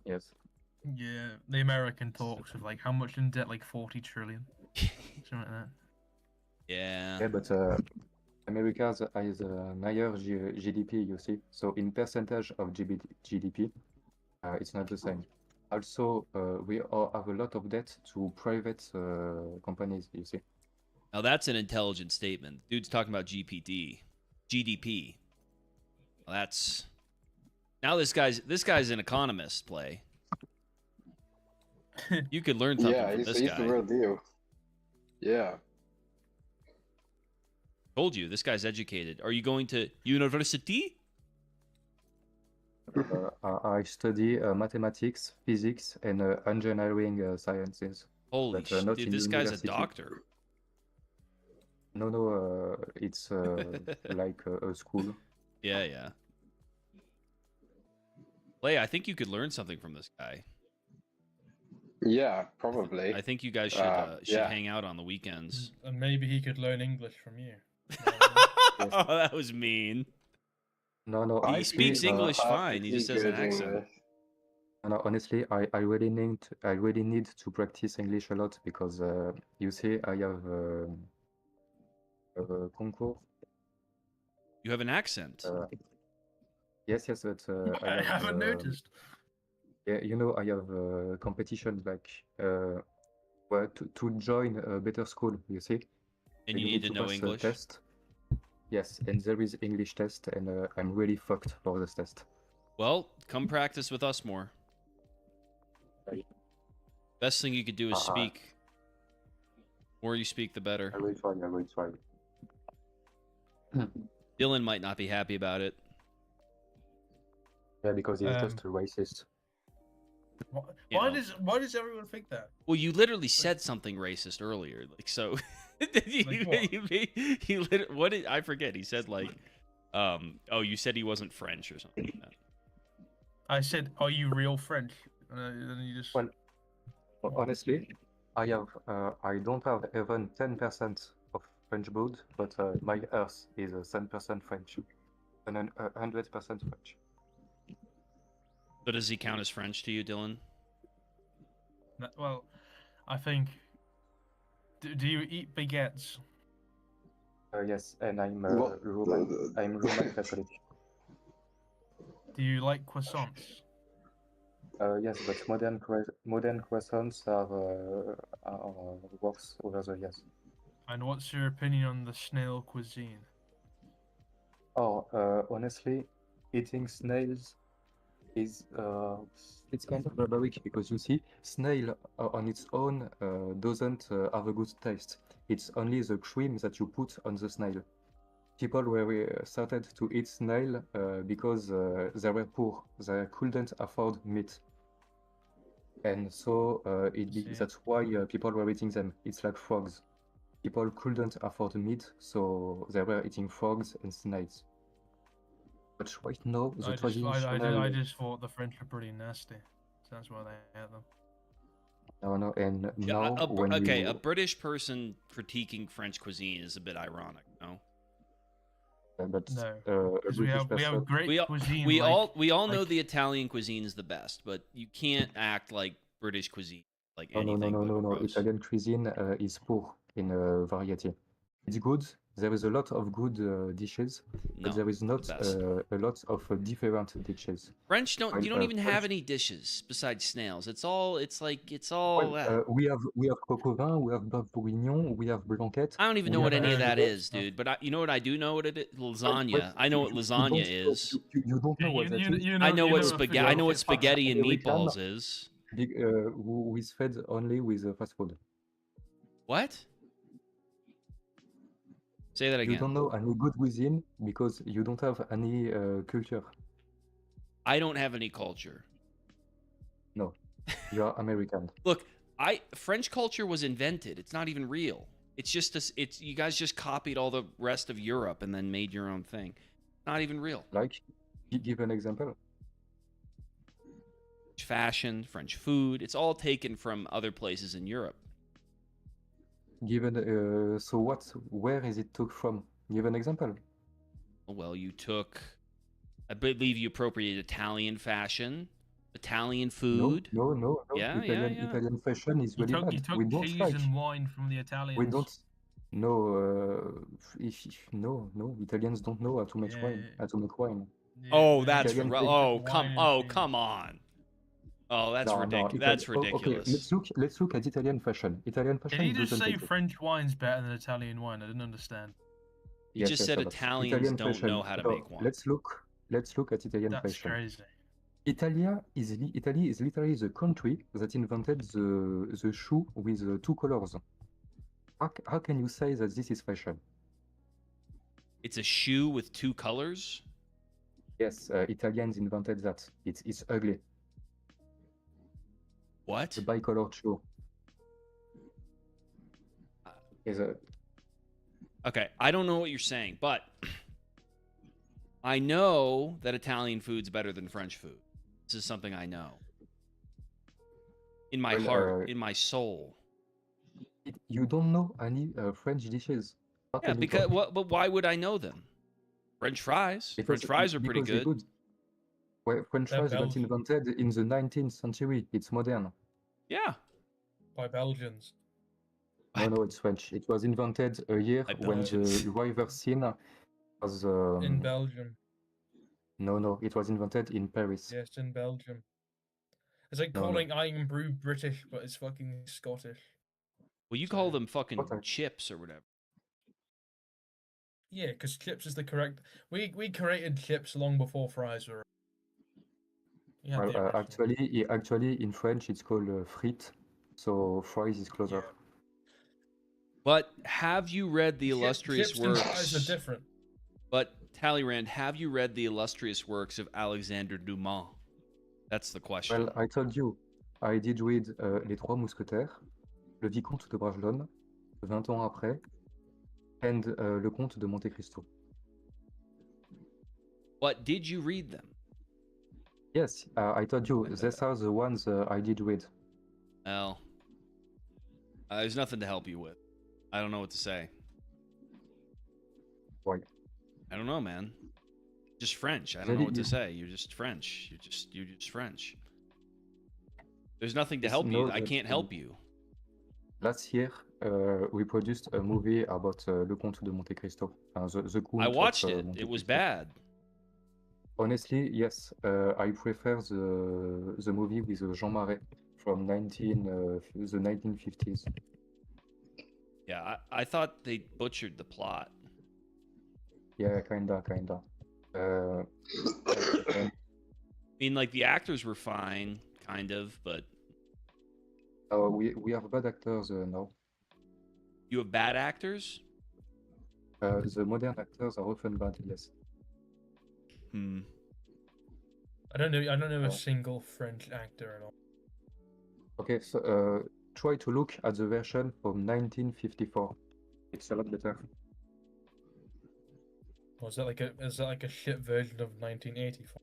Speaker 4: Yes.
Speaker 3: Yeah, the American talks of like how much in debt, like 40 trillion, something like that.
Speaker 1: Yeah.
Speaker 4: Yeah, but America has a higher GDP, you see. So in percentage of GDP, it's not the same. Also, we all have a lot of debt to private companies, you see.
Speaker 1: Now that's an intelligent statement. Dude's talking about GDP. Well, that's now this guy's an economist. Play. You could learn something
Speaker 2: Yeah,
Speaker 1: from
Speaker 2: he's
Speaker 1: this
Speaker 2: the
Speaker 1: guy.
Speaker 2: real deal. Yeah.
Speaker 1: Told you, this guy's educated. Are you going to university?
Speaker 4: I study mathematics, physics, and engineering sciences,
Speaker 1: Holy
Speaker 4: but
Speaker 1: sh!
Speaker 4: not
Speaker 1: Dude,
Speaker 4: in
Speaker 1: this guy's a
Speaker 4: university.
Speaker 1: doctor.
Speaker 4: No, no, it's like a school.
Speaker 1: Yeah, yeah. Leia, I think you could learn something from this guy.
Speaker 2: Yeah, probably.
Speaker 1: I think you guys should
Speaker 2: Yeah.
Speaker 1: hang out on the weekends.
Speaker 3: And maybe he could learn English from you.
Speaker 1: Oh, that was mean.
Speaker 4: No, no,
Speaker 1: He
Speaker 2: I
Speaker 1: speaks
Speaker 2: speak
Speaker 1: English fine. He
Speaker 2: perfectly
Speaker 1: just has an
Speaker 2: good
Speaker 1: accent.
Speaker 2: English.
Speaker 4: no, honestly, I really need to practice English a lot because you see, I have a concours.
Speaker 1: You have an accent.
Speaker 4: Yes, yes, but
Speaker 3: I
Speaker 4: I have
Speaker 3: haven't noticed.
Speaker 4: yeah, you know, I have competition like well, to join a better school. You see,
Speaker 1: And you need to know
Speaker 4: pass a
Speaker 1: English.
Speaker 4: test. Yes, and there is English test, and I'm really fucked for this test.
Speaker 1: Well, come practice with us more.
Speaker 4: Right.
Speaker 1: Best thing you could do is
Speaker 4: Uh-uh.
Speaker 1: speak. The more you speak, the better.
Speaker 4: I will try. I will try.
Speaker 1: Dylan might not be happy about it.
Speaker 4: Yeah, because he's
Speaker 3: Um,
Speaker 4: just a racist.
Speaker 1: You
Speaker 3: Why
Speaker 1: know.
Speaker 3: does everyone think that?
Speaker 1: Well, you literally said something racist earlier, like so. What did I forget? He said like, oh, you said he wasn't French or something like that.
Speaker 3: I said, "Are you real French?" And then you just.
Speaker 4: Well, honestly, I don't have even 10% of French blood, but my earth is 10% French, and 100% French.
Speaker 1: So does he count as French to you, Dylan?
Speaker 3: Well, I think. Do you eat baguettes?
Speaker 4: Yes, and I'm
Speaker 2: What?
Speaker 4: Roman. I'm Roman Catholic.
Speaker 3: Do you like croissants?
Speaker 4: Yes, but modern croissants are worse over the years.
Speaker 3: And what's your opinion on the snail cuisine?
Speaker 4: Oh, honestly, eating snails is it's kind of barbaric because you see, snail on its own doesn't have a good taste. It's only the cream that you put on the snail. People were started to eat snail because they were poor. They couldn't afford meat, and so
Speaker 3: See.
Speaker 4: that's why people were eating them. It's like frogs. People couldn't afford meat, so they were eating frogs and snails. But right now, the traditional
Speaker 3: I just thought the French were pretty nasty. So that's why they ate them.
Speaker 4: no, and
Speaker 1: Yeah,
Speaker 4: now when
Speaker 1: okay,
Speaker 4: you
Speaker 1: a British person critiquing French cuisine is a bit ironic, no?
Speaker 4: but
Speaker 3: No,
Speaker 4: a
Speaker 3: because we
Speaker 4: British
Speaker 3: have
Speaker 4: person,
Speaker 3: great
Speaker 1: We
Speaker 3: cuisine.
Speaker 1: we
Speaker 3: like,
Speaker 1: all know
Speaker 3: like-
Speaker 1: the Italian cuisine is the best, but you can't act like British cuisine like
Speaker 4: no,
Speaker 1: anything but
Speaker 4: no.
Speaker 1: gross.
Speaker 4: Italian cuisine is poor in variety. It's good. There is a lot of good dishes,
Speaker 1: No,
Speaker 4: but there is not
Speaker 1: best.
Speaker 4: a lot of different dishes.
Speaker 1: French don't. You
Speaker 4: While,
Speaker 1: don't even have
Speaker 4: French-
Speaker 1: any dishes besides snails. It's all.
Speaker 4: Well, we have coq au vin, we have bœuf bourguignon, we have blanquette.
Speaker 1: I don't even
Speaker 4: we
Speaker 1: know what
Speaker 4: have
Speaker 1: any of that
Speaker 4: choucroute.
Speaker 1: is, dude. But you know what I do know what it is? Lasagna.
Speaker 4: Wait,
Speaker 1: I know what
Speaker 4: you
Speaker 1: lasagna
Speaker 4: don't know-
Speaker 1: is.
Speaker 4: You don't know what that is?
Speaker 1: I know what
Speaker 3: a
Speaker 1: spaghetti.
Speaker 3: food
Speaker 1: I know what
Speaker 3: is.
Speaker 1: spaghetti and
Speaker 4: American-
Speaker 1: meatballs is.
Speaker 4: Who is fed only with fast food.
Speaker 1: What? Say that
Speaker 4: You
Speaker 1: again.
Speaker 4: don't know any good cuisine because you don't have any culture.
Speaker 1: I don't have any culture.
Speaker 4: No, you are American.
Speaker 1: Look, French culture was invented. It's not even real. It's just this. It's you guys just copied all the rest of Europe and then made your own thing. Not even real.
Speaker 4: Like, give an example.
Speaker 1: Fashion, French food. It's all taken from other places in Europe.
Speaker 4: Given so where is it took from? Give an example.
Speaker 1: Well, you took. I believe you appropriated Italian fashion, Italian food.
Speaker 4: No.
Speaker 1: Yeah.
Speaker 4: Italian fashion is
Speaker 3: You
Speaker 4: really
Speaker 3: took,
Speaker 4: bad.
Speaker 3: you took
Speaker 4: We don't
Speaker 3: cheese
Speaker 4: like.
Speaker 3: and wine from the Italians.
Speaker 4: We don't. No, no. Italians don't know how to make
Speaker 3: Yeah,
Speaker 4: wine.
Speaker 3: yeah.
Speaker 4: How to make wine.
Speaker 3: Yeah,
Speaker 1: Oh,
Speaker 3: yeah,
Speaker 1: that's
Speaker 4: Italian
Speaker 1: right.
Speaker 4: food.
Speaker 1: Oh,
Speaker 3: Wine and
Speaker 1: come on. Oh, that's
Speaker 4: No,
Speaker 1: ridiculous.
Speaker 4: Itali-
Speaker 1: That's
Speaker 4: okay,
Speaker 1: ridiculous.
Speaker 4: let's look at Italian fashion. Italian fashion
Speaker 3: Did he just
Speaker 4: doesn't
Speaker 3: say
Speaker 4: exist.
Speaker 3: French wine's better than Italian wine? I didn't understand.
Speaker 1: You just said
Speaker 4: but
Speaker 1: Italians
Speaker 4: Italian
Speaker 1: don't
Speaker 4: fashion.
Speaker 1: know how to
Speaker 4: No,
Speaker 1: make wine.
Speaker 4: Let's look at Italian
Speaker 3: That's
Speaker 4: fashion.
Speaker 3: crazy.
Speaker 4: Italy is literally the country that invented the shoe with two colors. How can you say that this is fashion?
Speaker 1: It's a shoe with two colors.
Speaker 4: Yes, Italians invented that. It's ugly.
Speaker 1: What?
Speaker 4: The bicolored shoe. Is a
Speaker 1: Okay, I don't know what you're saying, but I know that Italian food's better than French food. This is something I know. In my
Speaker 4: Well,
Speaker 1: heart, in my soul.
Speaker 4: you don't know any French dishes. How
Speaker 1: Yeah,
Speaker 4: can you
Speaker 1: because
Speaker 4: talk?
Speaker 1: but why would I know them? French fries.
Speaker 4: Because
Speaker 1: French fries are pretty
Speaker 4: because they're
Speaker 1: good.
Speaker 4: good. Well, French
Speaker 3: They're
Speaker 4: fries got
Speaker 3: Belgian.
Speaker 4: invented in the 19th century. It's modern.
Speaker 1: Yeah.
Speaker 3: By Belgians.
Speaker 4: No, it's French. It was invented a year
Speaker 1: By
Speaker 4: when
Speaker 1: Belgians.
Speaker 4: the river Seine was.
Speaker 3: In Belgium.
Speaker 4: No, it was invented in Paris.
Speaker 3: Yes, in Belgium. It's like
Speaker 4: No.
Speaker 3: calling Iron Brew British, but it's fucking Scottish.
Speaker 1: Well, you
Speaker 3: So-
Speaker 1: call them fucking
Speaker 4: Okay.
Speaker 1: chips or whatever.
Speaker 3: Yeah, because chips is the correct. We created chips long before fries were. Yeah,
Speaker 4: Well,
Speaker 3: the original.
Speaker 4: actually, in French, it's called frites. So fries is closer.
Speaker 3: Yeah.
Speaker 1: But have you read the illustrious
Speaker 3: chips and fries
Speaker 1: works?
Speaker 3: are different.
Speaker 1: But Talleyrand, have you read the illustrious works of Alexandre Dumas? That's the question.
Speaker 4: Well, I told you, I did read Les Trois Mousquetaires, Le Vicomte de Bragelonne, 20 ans après, and Le Comte de Monte Cristo.
Speaker 1: But did you read them?
Speaker 4: Yes, I told you,
Speaker 1: I bet
Speaker 4: these are the ones I did read.
Speaker 1: Well, there's nothing to help you with. I don't know what to say.
Speaker 4: Why?
Speaker 1: I don't know, man. Just French. I don't know what to say. You're just French. You're just French. There's nothing to
Speaker 4: Just
Speaker 1: help you.
Speaker 4: know
Speaker 1: I
Speaker 4: that,
Speaker 1: can't help you.
Speaker 4: Last year, we produced a movie about Le Comte de Monte Cristo. The Count
Speaker 1: I
Speaker 4: of,
Speaker 1: watched it.
Speaker 4: Monte
Speaker 1: It was
Speaker 4: Cristo.
Speaker 1: bad.
Speaker 4: Honestly, yes. I prefer the movie with Jean Marais from the 1950s.
Speaker 1: Yeah, I thought they butchered the plot.
Speaker 4: Yeah, kinda. And
Speaker 1: I mean, like, the actors were fine, kind of, but
Speaker 4: we have bad actors now.
Speaker 1: you have bad actors?
Speaker 4: The modern actors are often bad, yes.
Speaker 3: I don't know
Speaker 4: Oh.
Speaker 3: a single French actor at all.
Speaker 4: Okay, so try to look at the version from 1954. It's a lot better.
Speaker 3: Or is that like a shit version of 1984?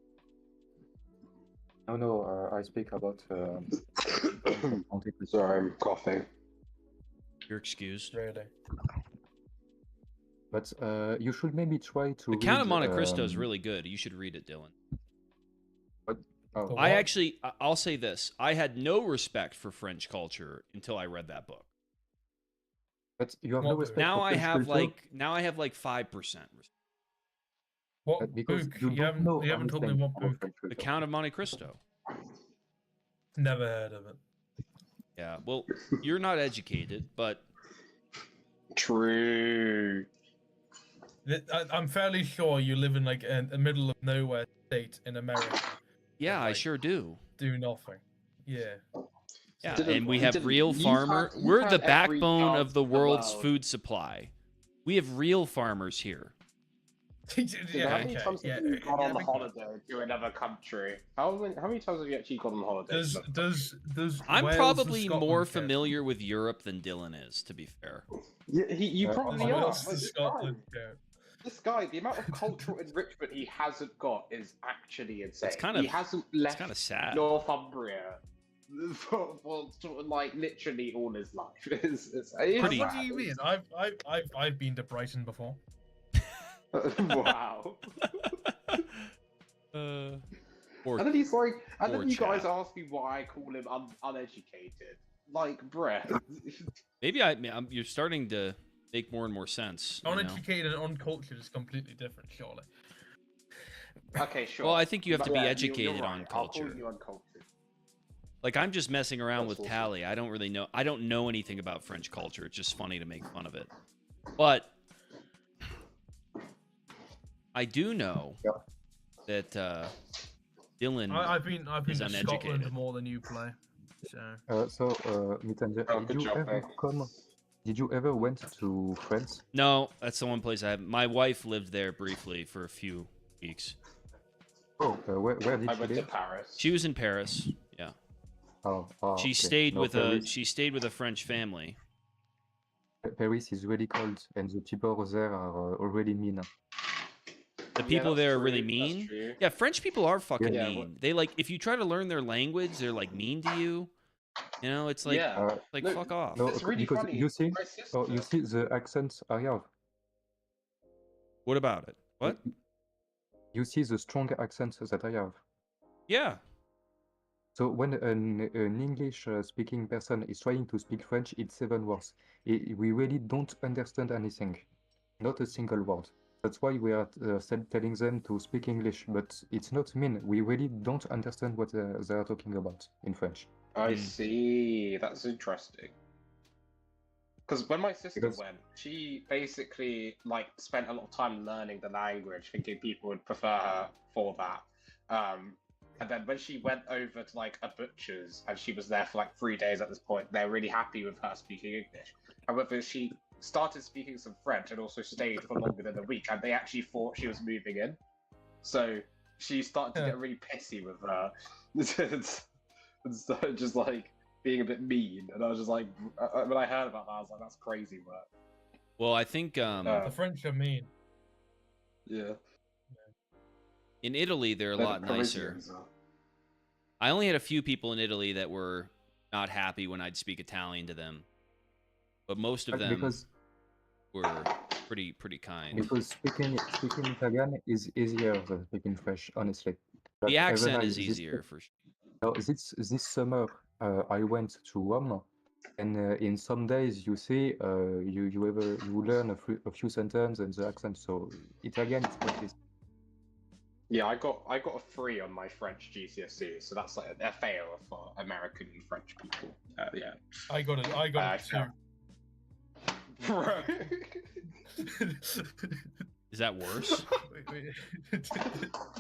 Speaker 4: No, I speak about Monte Cristo.
Speaker 2: Sorry, I'm coughing.
Speaker 1: You're excused.
Speaker 3: Really?
Speaker 4: But you should maybe try to
Speaker 1: The Count of
Speaker 4: read,
Speaker 1: Monte Cristo is really good. You should read it, Dylan.
Speaker 4: Oh,
Speaker 3: The
Speaker 1: I
Speaker 3: what?
Speaker 1: actually, I'll say this. I had no respect for French culture until I read that book.
Speaker 4: but you have
Speaker 3: Well,
Speaker 4: no respect
Speaker 1: Now
Speaker 4: for
Speaker 1: I
Speaker 4: French
Speaker 1: have
Speaker 4: culture,
Speaker 1: like 5%.
Speaker 3: What
Speaker 4: because
Speaker 3: book?
Speaker 4: you don't know
Speaker 3: You haven't told me
Speaker 4: anything
Speaker 3: what
Speaker 4: about
Speaker 3: book.
Speaker 4: French
Speaker 1: The
Speaker 4: culture.
Speaker 1: Count of Monte Cristo.
Speaker 3: Never heard of it.
Speaker 1: Yeah, well, you're not educated, but
Speaker 2: True.
Speaker 3: I'm fairly sure you live in like a middle of nowhere state in America.
Speaker 1: yeah, I
Speaker 3: like-
Speaker 1: sure do.
Speaker 3: Do nothing. Yeah.
Speaker 1: Yeah,
Speaker 2: Dylan,
Speaker 1: and we have
Speaker 2: Dylan,
Speaker 1: real
Speaker 2: you've
Speaker 1: farmer.
Speaker 2: had-
Speaker 1: We're
Speaker 2: you've
Speaker 1: the
Speaker 2: had every
Speaker 1: backbone
Speaker 2: job
Speaker 1: of the
Speaker 2: in the
Speaker 1: world's
Speaker 2: world.
Speaker 1: food supply. We have real farmers here.
Speaker 2: Dylan, how many times have you gone on
Speaker 3: big-
Speaker 2: holiday to another country? How many times have you actually gone on holiday?
Speaker 3: Does
Speaker 1: I'm
Speaker 3: Wales and
Speaker 1: probably
Speaker 3: Scotland
Speaker 1: more
Speaker 3: count?
Speaker 1: familiar with Europe than Dylan is, to be fair.
Speaker 2: You probably
Speaker 3: Does
Speaker 2: are.
Speaker 3: Wales
Speaker 2: Like,
Speaker 3: and Scotland count?
Speaker 2: This guy, the amount of cultural enrichment he hasn't got is actually insane.
Speaker 1: kind
Speaker 2: he
Speaker 1: of-
Speaker 2: hasn't
Speaker 1: It's
Speaker 2: left
Speaker 1: kind of sad.
Speaker 2: Northumbria for sort of like literally all his life. It's
Speaker 1: Pretty-
Speaker 3: What do you mean? I've been to Brighton before.
Speaker 2: Wow.
Speaker 1: Or
Speaker 2: And then he's like, and
Speaker 1: poor
Speaker 2: then you guys
Speaker 1: chap.
Speaker 2: ask me why I call him uneducated. Like, bruh.
Speaker 1: maybe you're starting to make more and more sense. You know?
Speaker 3: Uneducated and uncultured is completely different, surely.
Speaker 2: Okay, sure.
Speaker 1: Well, I think you have to
Speaker 2: But
Speaker 1: be
Speaker 2: yeah,
Speaker 1: educated
Speaker 2: you're
Speaker 1: on
Speaker 2: right. I'll
Speaker 1: culture.
Speaker 2: call you uncultured.
Speaker 1: Like, I'm just messing around
Speaker 2: That's
Speaker 1: with
Speaker 2: awesome.
Speaker 1: Tally. I don't really know. I don't know anything about French culture. It's just funny to make fun of it. But I do know
Speaker 4: Yeah.
Speaker 1: that Dylan.
Speaker 3: I've been
Speaker 1: He's
Speaker 3: to
Speaker 1: uneducated.
Speaker 3: Scotland more than you play. So
Speaker 4: Mitanger,
Speaker 2: Oh, good job, mate.
Speaker 4: did you ever went to France?
Speaker 1: No, that's the one place I have. My wife lived there briefly for a few weeks.
Speaker 4: Oh, where did
Speaker 2: I
Speaker 4: she
Speaker 2: went to
Speaker 4: live?
Speaker 2: Paris.
Speaker 1: She was in Paris. Yeah.
Speaker 4: Oh,
Speaker 1: She
Speaker 4: okay.
Speaker 1: stayed
Speaker 4: No,
Speaker 1: with
Speaker 4: Paris.
Speaker 1: she stayed with a French family.
Speaker 4: Paris is really cold, and the people there are already mean.
Speaker 1: The
Speaker 2: Yeah,
Speaker 1: people
Speaker 2: that's
Speaker 1: there are
Speaker 2: true.
Speaker 1: really
Speaker 2: That's
Speaker 1: mean.
Speaker 2: true.
Speaker 1: Yeah, French people are fucking
Speaker 2: Yeah,
Speaker 1: mean. They like if you try to learn their language, they're like mean to you. You know, it's like
Speaker 2: Yeah. No,
Speaker 1: fuck off.
Speaker 4: No,
Speaker 2: it's really
Speaker 4: because
Speaker 2: funny.
Speaker 4: you see,
Speaker 2: My
Speaker 4: oh, you
Speaker 2: sister.
Speaker 4: see the accents I have.
Speaker 1: What about it? What?
Speaker 4: You see the strong accents that I have.
Speaker 1: Yeah.
Speaker 4: So when an English speaking person is trying to speak French, it's even worse. We really don't understand anything, not a single word. That's why we are telling them to speak English, but it's not mean. We really don't understand what they are talking about in French.
Speaker 2: I see. That's interesting. Because when my sister
Speaker 4: Because-
Speaker 2: went, she basically like spent a lot of time learning the language, thinking people would prefer her for that. And then when she went over to like a butcher's and she was there for like 3 days at this point, they're really happy with her speaking English. However, she started speaking some French and also stayed for longer than a week, and they actually thought she was moving in. So she started to get really pissy with her. And so just like being a bit mean, and I was just like, when I heard about that, I was like, that's crazy work.
Speaker 1: Well, I think
Speaker 3: The French are mean.
Speaker 2: Yeah,
Speaker 1: in Italy they're a
Speaker 2: they're
Speaker 1: lot
Speaker 2: the
Speaker 1: nicer.
Speaker 2: Parisians,
Speaker 1: I only had a few people in Italy that were not happy when I'd speak Italian to them, but most of them
Speaker 4: because
Speaker 1: were pretty kind.
Speaker 4: because speaking Italian is easier than speaking French, honestly.
Speaker 1: The
Speaker 4: Like, even
Speaker 1: accent
Speaker 4: I-
Speaker 1: is
Speaker 4: this-
Speaker 1: easier for sure.
Speaker 4: No, this summer I went to Rome, and in some days you see you learn a few sentences and the accent. So Italian is quite easy.
Speaker 2: Yeah, I got a 3 on my French GCSE, so that's like a fail for American and French people. Yeah.
Speaker 3: I got
Speaker 2: I
Speaker 3: it too.
Speaker 2: Bro.
Speaker 1: Is that worse?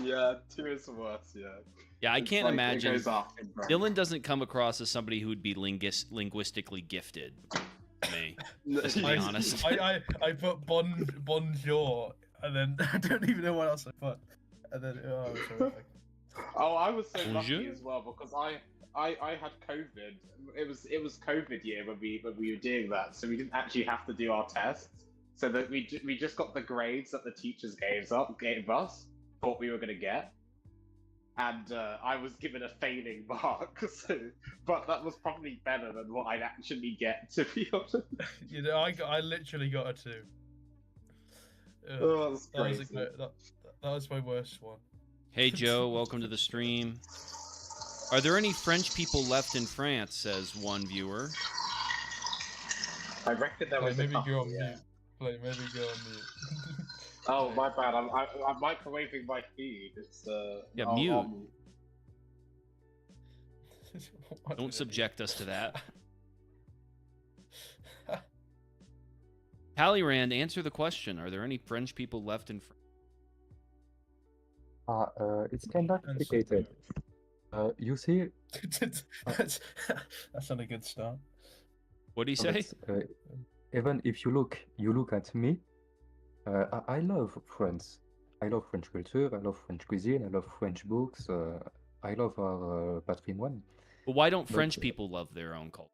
Speaker 2: Yeah, 2 is worse. Yeah.
Speaker 1: Yeah, I
Speaker 2: It's
Speaker 1: can't
Speaker 2: like,
Speaker 1: imagine.
Speaker 2: It goes up in grade.
Speaker 1: Dylan doesn't come across as somebody who would be linguistically gifted. To me, just to be honest.
Speaker 3: I put bonjour, and then I don't even know what else I put. And then it was horrific.
Speaker 2: Oh, I was so lucky
Speaker 1: Bonjour?
Speaker 2: as well because I had COVID. It was COVID year when we were doing that, so we didn't actually have to do our tests. So that we just got the grades that the teachers gave us, thought we were gonna get, and I was given a failing mark. So, but that was probably better than what I'd actually get, to be honest.
Speaker 3: You know, I literally got a 2.
Speaker 2: Oh, that's
Speaker 3: That was,
Speaker 2: crazy.
Speaker 3: that was my worst one.
Speaker 1: Hey Joe, welcome to the stream. Are there any French people left in France? Says one viewer.
Speaker 2: I reckon there was a
Speaker 3: Maybe
Speaker 2: couple,
Speaker 3: go on
Speaker 2: yeah.
Speaker 3: mute. Maybe go on mute.
Speaker 2: Oh, my bad. I'm microwaving my feed. It's
Speaker 1: Yeah,
Speaker 2: I'll
Speaker 1: mute.
Speaker 3: What
Speaker 1: Don't
Speaker 3: an
Speaker 1: subject us to that. Talleyrand, answer the question. Are there any French people left in France?
Speaker 4: It's kind of
Speaker 3: idiot.
Speaker 4: complicated. You see,
Speaker 3: that's not a good start.
Speaker 1: What do you
Speaker 4: but,
Speaker 1: say?
Speaker 4: even if you look at me, I love France. I love French culture. I love French cuisine. I love French books. I love our patrimoine.
Speaker 1: But why don't
Speaker 4: but,
Speaker 1: French people love their own culture?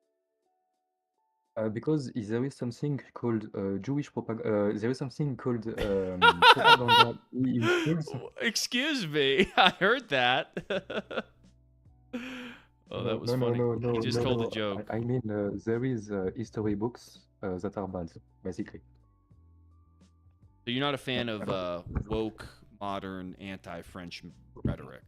Speaker 4: Because there is something called Jewish propaganda. There is something called propaganda in schools.
Speaker 1: Excuse me, I heard that. Oh, that was funny. He just told a joke.
Speaker 4: I mean, there is history books that are bad, basically.
Speaker 1: So you're not a fan of woke, modern, anti-French rhetoric?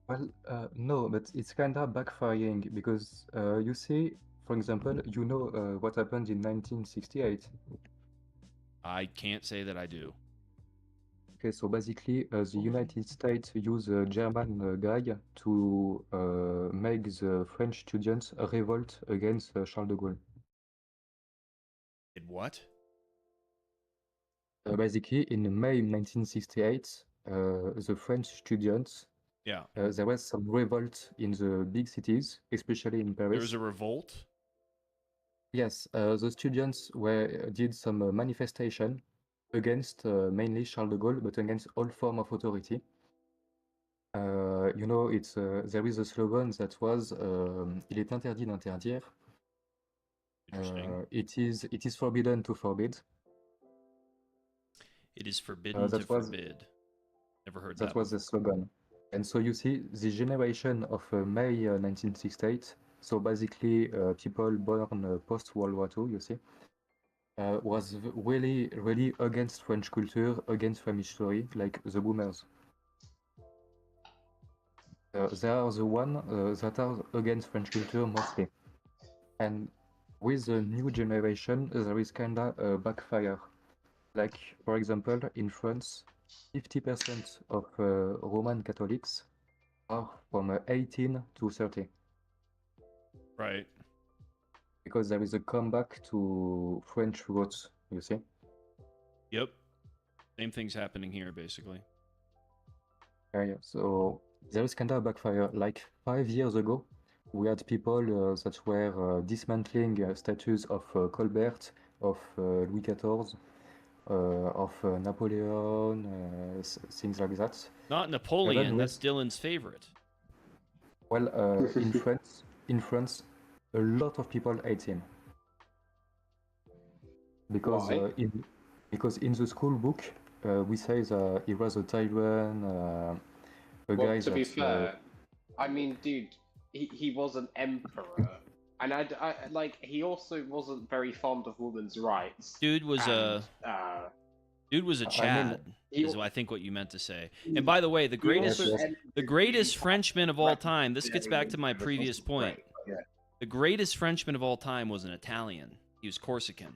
Speaker 4: Well, no, but it's kind of backfiring because you see, for example, you know what happened in 1968.
Speaker 1: I can't say that I do.
Speaker 4: Okay, so basically, the United States used a German guy to make the French students revolt against Charles de Gaulle.
Speaker 1: Did what?
Speaker 4: Basically, in May 1968, the French students,
Speaker 1: Yeah.
Speaker 4: there was some revolt in the big cities, especially in Paris.
Speaker 1: There was a revolt?
Speaker 4: Yes, the students did some manifestation against mainly Charles de Gaulle, but against all form of authority. You know, it's there is a slogan that was "Il est interdit d'interdire."
Speaker 1: Interesting.
Speaker 4: It is forbidden to forbid.
Speaker 1: It is forbidden to
Speaker 4: That was
Speaker 1: forbid. Never heard
Speaker 4: that
Speaker 1: that
Speaker 4: was the
Speaker 1: before.
Speaker 4: slogan. And so you see, the generation of May 1968, so basically people born post-World War II, you see, was really, really against French culture, against French history, like the boomers. They are the one that are against French culture mostly. And with the new generation, there is kinda a backfire. Like, for example, in France, 50% of Roman Catholics are from 18 to 30.
Speaker 1: Right.
Speaker 4: Because there is a comeback to French roots, you see?
Speaker 1: Yep. Same thing's happening here, basically.
Speaker 4: Yeah. So there is kind of a backfire. Like 5 years ago, we had people that were dismantling statues of Colbert, of Louis XIV, of Napoleon, things like that.
Speaker 1: Not Napoleon.
Speaker 4: Even
Speaker 1: That's
Speaker 4: with,
Speaker 1: Dylan's favorite.
Speaker 4: well, in France, a lot of people hate him because
Speaker 2: Why?
Speaker 4: in the school book we say that he was a tyrant, a
Speaker 2: Well,
Speaker 4: guy
Speaker 2: to be
Speaker 4: that
Speaker 2: fair, I mean, dude, he was an emperor, and like he also wasn't very fond of women's rights.
Speaker 1: Dude was
Speaker 2: And
Speaker 1: a dude was a
Speaker 4: I mean,
Speaker 1: Chad,
Speaker 2: he,
Speaker 1: is I think what you meant to say. And by the way, the
Speaker 2: he
Speaker 1: greatest
Speaker 2: also
Speaker 4: Yes.
Speaker 2: ended
Speaker 1: the
Speaker 2: the
Speaker 1: greatest Frenchman of all
Speaker 2: record
Speaker 1: time. This gets back to my
Speaker 2: which
Speaker 1: previous
Speaker 2: wasn't
Speaker 1: point.
Speaker 2: great, but yeah.
Speaker 1: The greatest Frenchman of all time was an Italian. He was Corsican.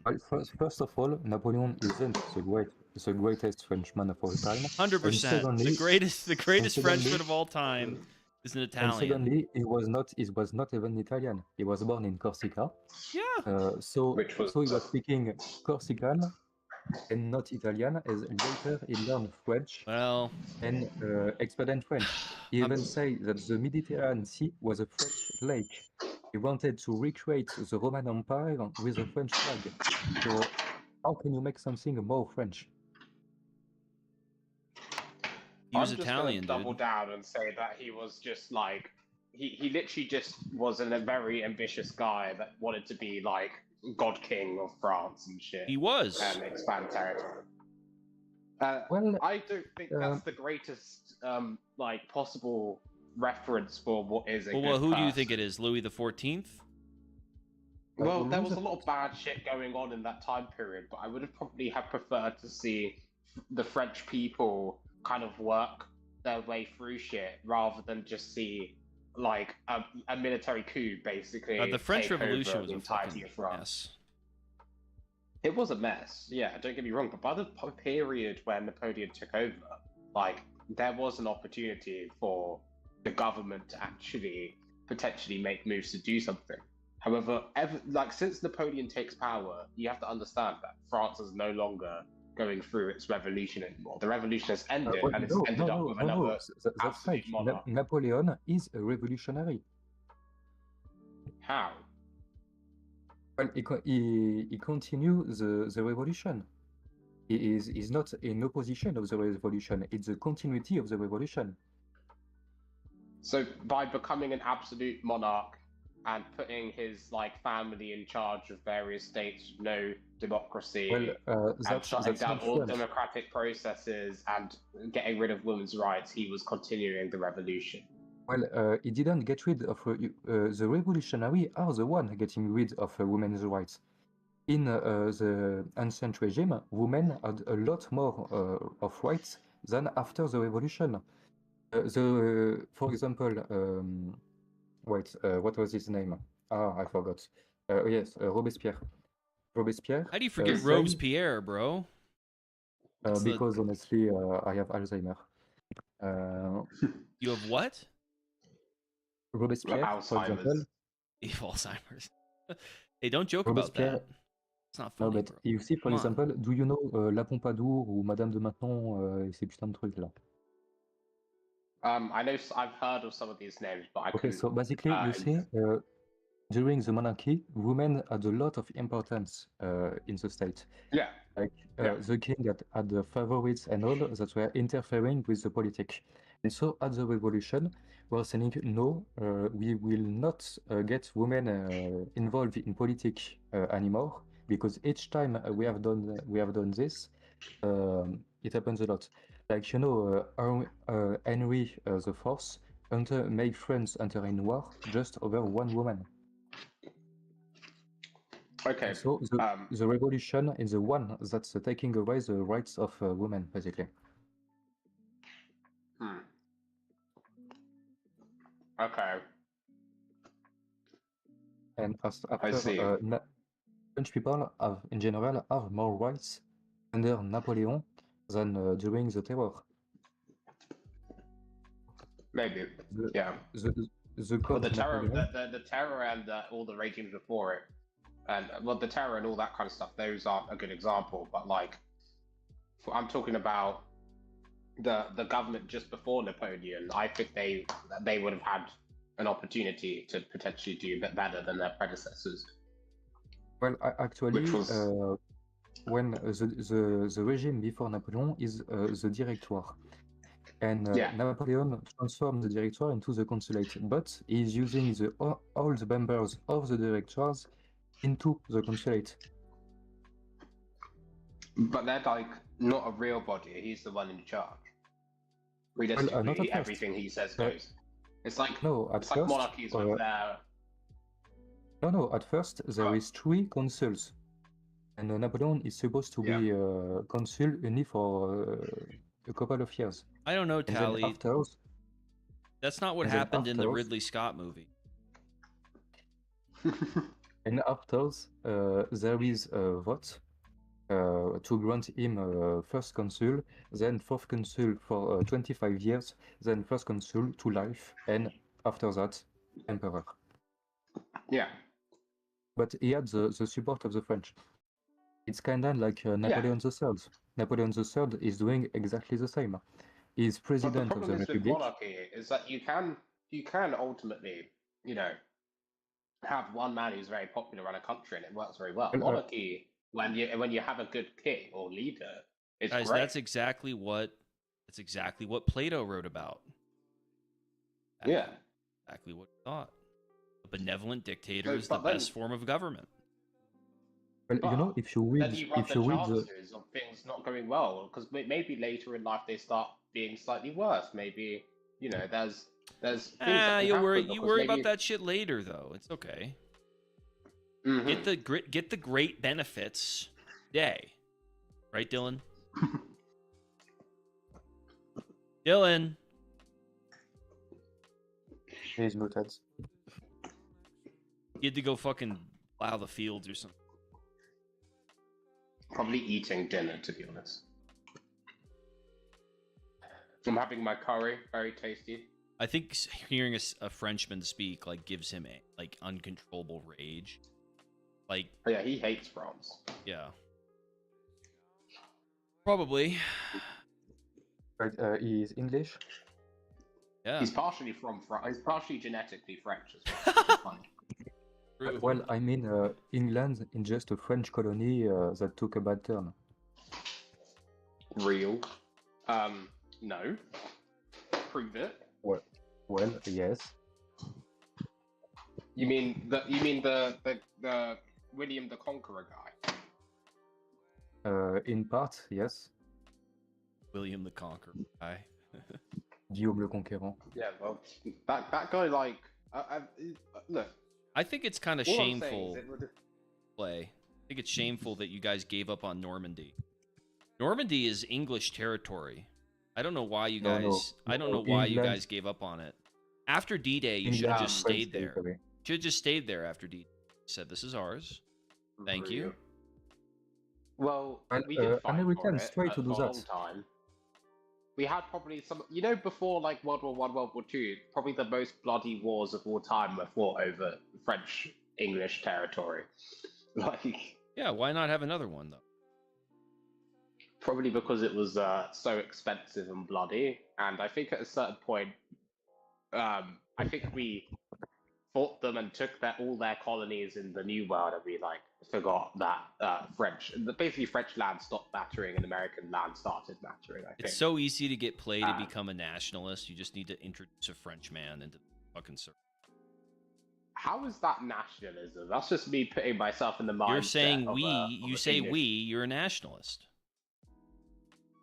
Speaker 4: First of all, Napoleon isn't the greatest Frenchman of all time.
Speaker 1: 100%. The greatest
Speaker 4: secondly,
Speaker 1: Frenchman of all time is an
Speaker 4: and
Speaker 1: Italian.
Speaker 4: secondly, he was not even Italian. He was born in Corsica.
Speaker 1: Yeah.
Speaker 4: So
Speaker 2: Which was
Speaker 4: he was speaking Corsican and not Italian, as later he learned French
Speaker 1: Well,
Speaker 4: and expanded French. He even say that the Mediterranean Sea was a French lake. He wanted to recreate the Roman Empire with a French flag. So how can you make something more French?
Speaker 1: he was
Speaker 2: I'm just
Speaker 1: Italian,
Speaker 2: gonna double
Speaker 1: dude.
Speaker 2: down and say that he was just like he literally just was a very ambitious guy that wanted to be like God King of France and shit.
Speaker 1: He was.
Speaker 2: And expand territory.
Speaker 4: Well,
Speaker 2: I don't think that's the greatest like possible reference for what is a good
Speaker 1: Well, who
Speaker 2: person.
Speaker 1: do you think it is? Louis the 14th?
Speaker 2: Well, there was a lot of bad shit going on in that time period, but I would have probably have preferred to see the French people kind of work their way through shit rather than just see like a military coup basically.
Speaker 1: The French
Speaker 2: take
Speaker 1: Revolution
Speaker 2: over
Speaker 1: was
Speaker 2: the
Speaker 1: a
Speaker 2: entirety
Speaker 1: fucking
Speaker 2: of France.
Speaker 1: mess.
Speaker 2: It was a mess, yeah, don't get me wrong, but by the period when Napoleon took over, like, there was an opportunity for the government to actually potentially make moves to do something. However, since Napoleon takes power, you have to understand that France is no longer going through its revolution anymore. The revolution has ended, and it's ended up with another
Speaker 4: That's
Speaker 2: absolute
Speaker 4: fake.
Speaker 2: monarch.
Speaker 4: Napoleon is a revolutionary.
Speaker 2: How?
Speaker 4: Well, he continues the revolution. He is not in opposition of the revolution. It's the continuity of the revolution.
Speaker 2: So by becoming an absolute monarch and putting his like family in charge of various states with no democracy, and shutting down all democratic processes and getting rid of women's rights, he was continuing the revolution.
Speaker 4: Well, he didn't get rid of the revolutionary are the one getting rid of women's rights. In the ancient regime, women had a lot more of rights than after the revolution. For example, what was his name? I forgot. Yes, Robespierre. Robespierre.
Speaker 1: How do you forget Robespierre, bro?
Speaker 4: Because honestly, I have Alzheimer.
Speaker 1: You have what?
Speaker 4: Robespierre, for example.
Speaker 1: You have Alzheimer's. Hey, don't joke about that. It's not funny,
Speaker 4: no, but
Speaker 1: bro.
Speaker 4: you see, for example, do you know La Pompadour ou Madame de Maintenon et ces putains de trucs là?
Speaker 2: I know I've heard of some of these names, but I couldn't.
Speaker 4: Okay, so basically, you see, during the monarchy, women had a lot of importance in the state.
Speaker 2: Yeah.
Speaker 4: Like the king had the favorites and all that were interfering with the politics. And so at the revolution, we're saying no, we will not get women involved in politics anymore, because each time we have done this, it happens a lot. Like Henry the Fourth made France enter in war just over one woman.
Speaker 2: Okay.
Speaker 4: And so the revolution is the one that's taking away the rights of women, basically.
Speaker 2: Okay.
Speaker 4: And
Speaker 2: I see.
Speaker 4: after French people have, in general, have more rights under Napoleon than during the terror.
Speaker 2: Maybe. Yeah.
Speaker 4: The
Speaker 2: Well,
Speaker 4: code
Speaker 2: the
Speaker 4: of
Speaker 2: terror,
Speaker 4: Napoleon.
Speaker 2: the terror, and all the regimes before it, and well, the terror and all that kind of stuff. Those aren't a good example, but like, I'm talking about the government just before Napoleon. I think they would have had an opportunity to potentially do a bit better than their predecessors.
Speaker 4: Well, actually,
Speaker 2: Which was
Speaker 4: when the regime before Napoleon is the Directoire. And
Speaker 2: Yeah.
Speaker 4: Napoleon transformed the Directoire into the consulate, but he's using all the members of the Directoires into the consulate.
Speaker 2: But they're like not a real body. He's the one in charge. Realistically,
Speaker 4: not at first.
Speaker 2: everything he says goes. It's like
Speaker 4: No, at
Speaker 2: it's like
Speaker 4: first,
Speaker 2: monarchies with their.
Speaker 4: No, at first there is 3 consuls, and Napoleon is supposed to be consul only for a couple of years.
Speaker 1: I don't know,
Speaker 4: And then
Speaker 1: Tally.
Speaker 4: after,
Speaker 1: That's not what
Speaker 4: and then
Speaker 1: happened in the
Speaker 4: after-
Speaker 1: Ridley Scott movie.
Speaker 4: and after there is a vote to grant him first consul, then fourth consul for 25 years, then first consul to life, and after that, emperor.
Speaker 2: Yeah.
Speaker 4: But he had the support of the French. It's kind of like Napoleon III. Napoleon III is doing exactly the same. He's
Speaker 2: But the
Speaker 4: president of
Speaker 2: problem
Speaker 4: the
Speaker 2: is with
Speaker 4: Republic.
Speaker 2: monarchy is that you can ultimately, have one man who's very popular run a country and it works very well.
Speaker 4: Well,
Speaker 2: Monarchy, when you have a good king or leader, it's
Speaker 1: Guys,
Speaker 2: great.
Speaker 1: that's exactly what Plato wrote about.
Speaker 2: Yeah.
Speaker 1: Exactly what he thought. A benevolent dictator is
Speaker 2: But
Speaker 1: the
Speaker 2: then-
Speaker 1: best form of government.
Speaker 4: Well, if you
Speaker 2: Then
Speaker 4: read,
Speaker 2: you run
Speaker 4: if
Speaker 2: the
Speaker 4: you read the,
Speaker 2: chances of things not going well, because maybe later in life they start being slightly worse. Maybe there's things that can
Speaker 1: You
Speaker 2: happen
Speaker 1: worry
Speaker 2: because
Speaker 1: about
Speaker 2: maybe-
Speaker 1: that shit later, though. It's okay.
Speaker 2: Mhm.
Speaker 1: Get the great benefits today, right, Dylan? Dylan,
Speaker 4: he's muted.
Speaker 1: you had to go fucking plow the fields or something.
Speaker 2: Probably eating dinner, to be honest. I'm having my curry, very tasty.
Speaker 1: I think hearing a Frenchman speak gives him uncontrollable rage.
Speaker 2: Oh, yeah, he hates France.
Speaker 1: Yeah, probably.
Speaker 4: Right, he is English.
Speaker 1: Yeah.
Speaker 2: He's partially from France. He's partially genetically French as well. Which is funny.
Speaker 1: True.
Speaker 4: Well, I mean, England is just a French colony that took a bad turn.
Speaker 2: Real? No. Prove it.
Speaker 4: Well, yes.
Speaker 2: You mean the William the Conqueror guy?
Speaker 4: In part, yes.
Speaker 1: William the Conqueror guy.
Speaker 4: Guillaume le Conquérant.
Speaker 2: Yeah, well, that guy look.
Speaker 1: I think it's kind of
Speaker 2: All I'm saying
Speaker 1: shameful.
Speaker 2: is it would-
Speaker 1: Play. I think it's shameful that you guys gave up on Normandy. Normandy is English territory. I don't know why you
Speaker 4: No,
Speaker 1: guys.
Speaker 4: no.
Speaker 1: I don't know
Speaker 4: No,
Speaker 1: why you
Speaker 4: England-
Speaker 1: guys gave up on it. After D-Day, you
Speaker 4: England
Speaker 1: should have
Speaker 4: is
Speaker 1: just
Speaker 4: French
Speaker 1: stayed there.
Speaker 4: territory.
Speaker 1: Should have just stayed there after D-Day. Said this is ours. Thank you.
Speaker 2: Well,
Speaker 4: Well,
Speaker 2: we did fight
Speaker 4: Americans
Speaker 2: for
Speaker 4: try
Speaker 2: it
Speaker 4: to do
Speaker 2: for a long
Speaker 4: that.
Speaker 2: time. We had probably some, before World War One, World War Two, probably the most bloody wars of all time were fought over French English territory.
Speaker 1: Yeah, why not have another one though?
Speaker 2: Probably because it was so expensive and bloody, and I think at a certain point, I think we fought them and took all their colonies in the New World, and we forgot that basically French land stopped mattering and American land started mattering. I think.
Speaker 1: It's so easy to get Play to become a nationalist. You just need to introduce a French man into the fucking circle.
Speaker 2: How is that nationalism? That's just me putting myself in the mindset.
Speaker 1: You're saying
Speaker 2: of
Speaker 1: we.
Speaker 2: of
Speaker 1: You
Speaker 2: a
Speaker 1: say
Speaker 2: English-
Speaker 1: we. You're a nationalist.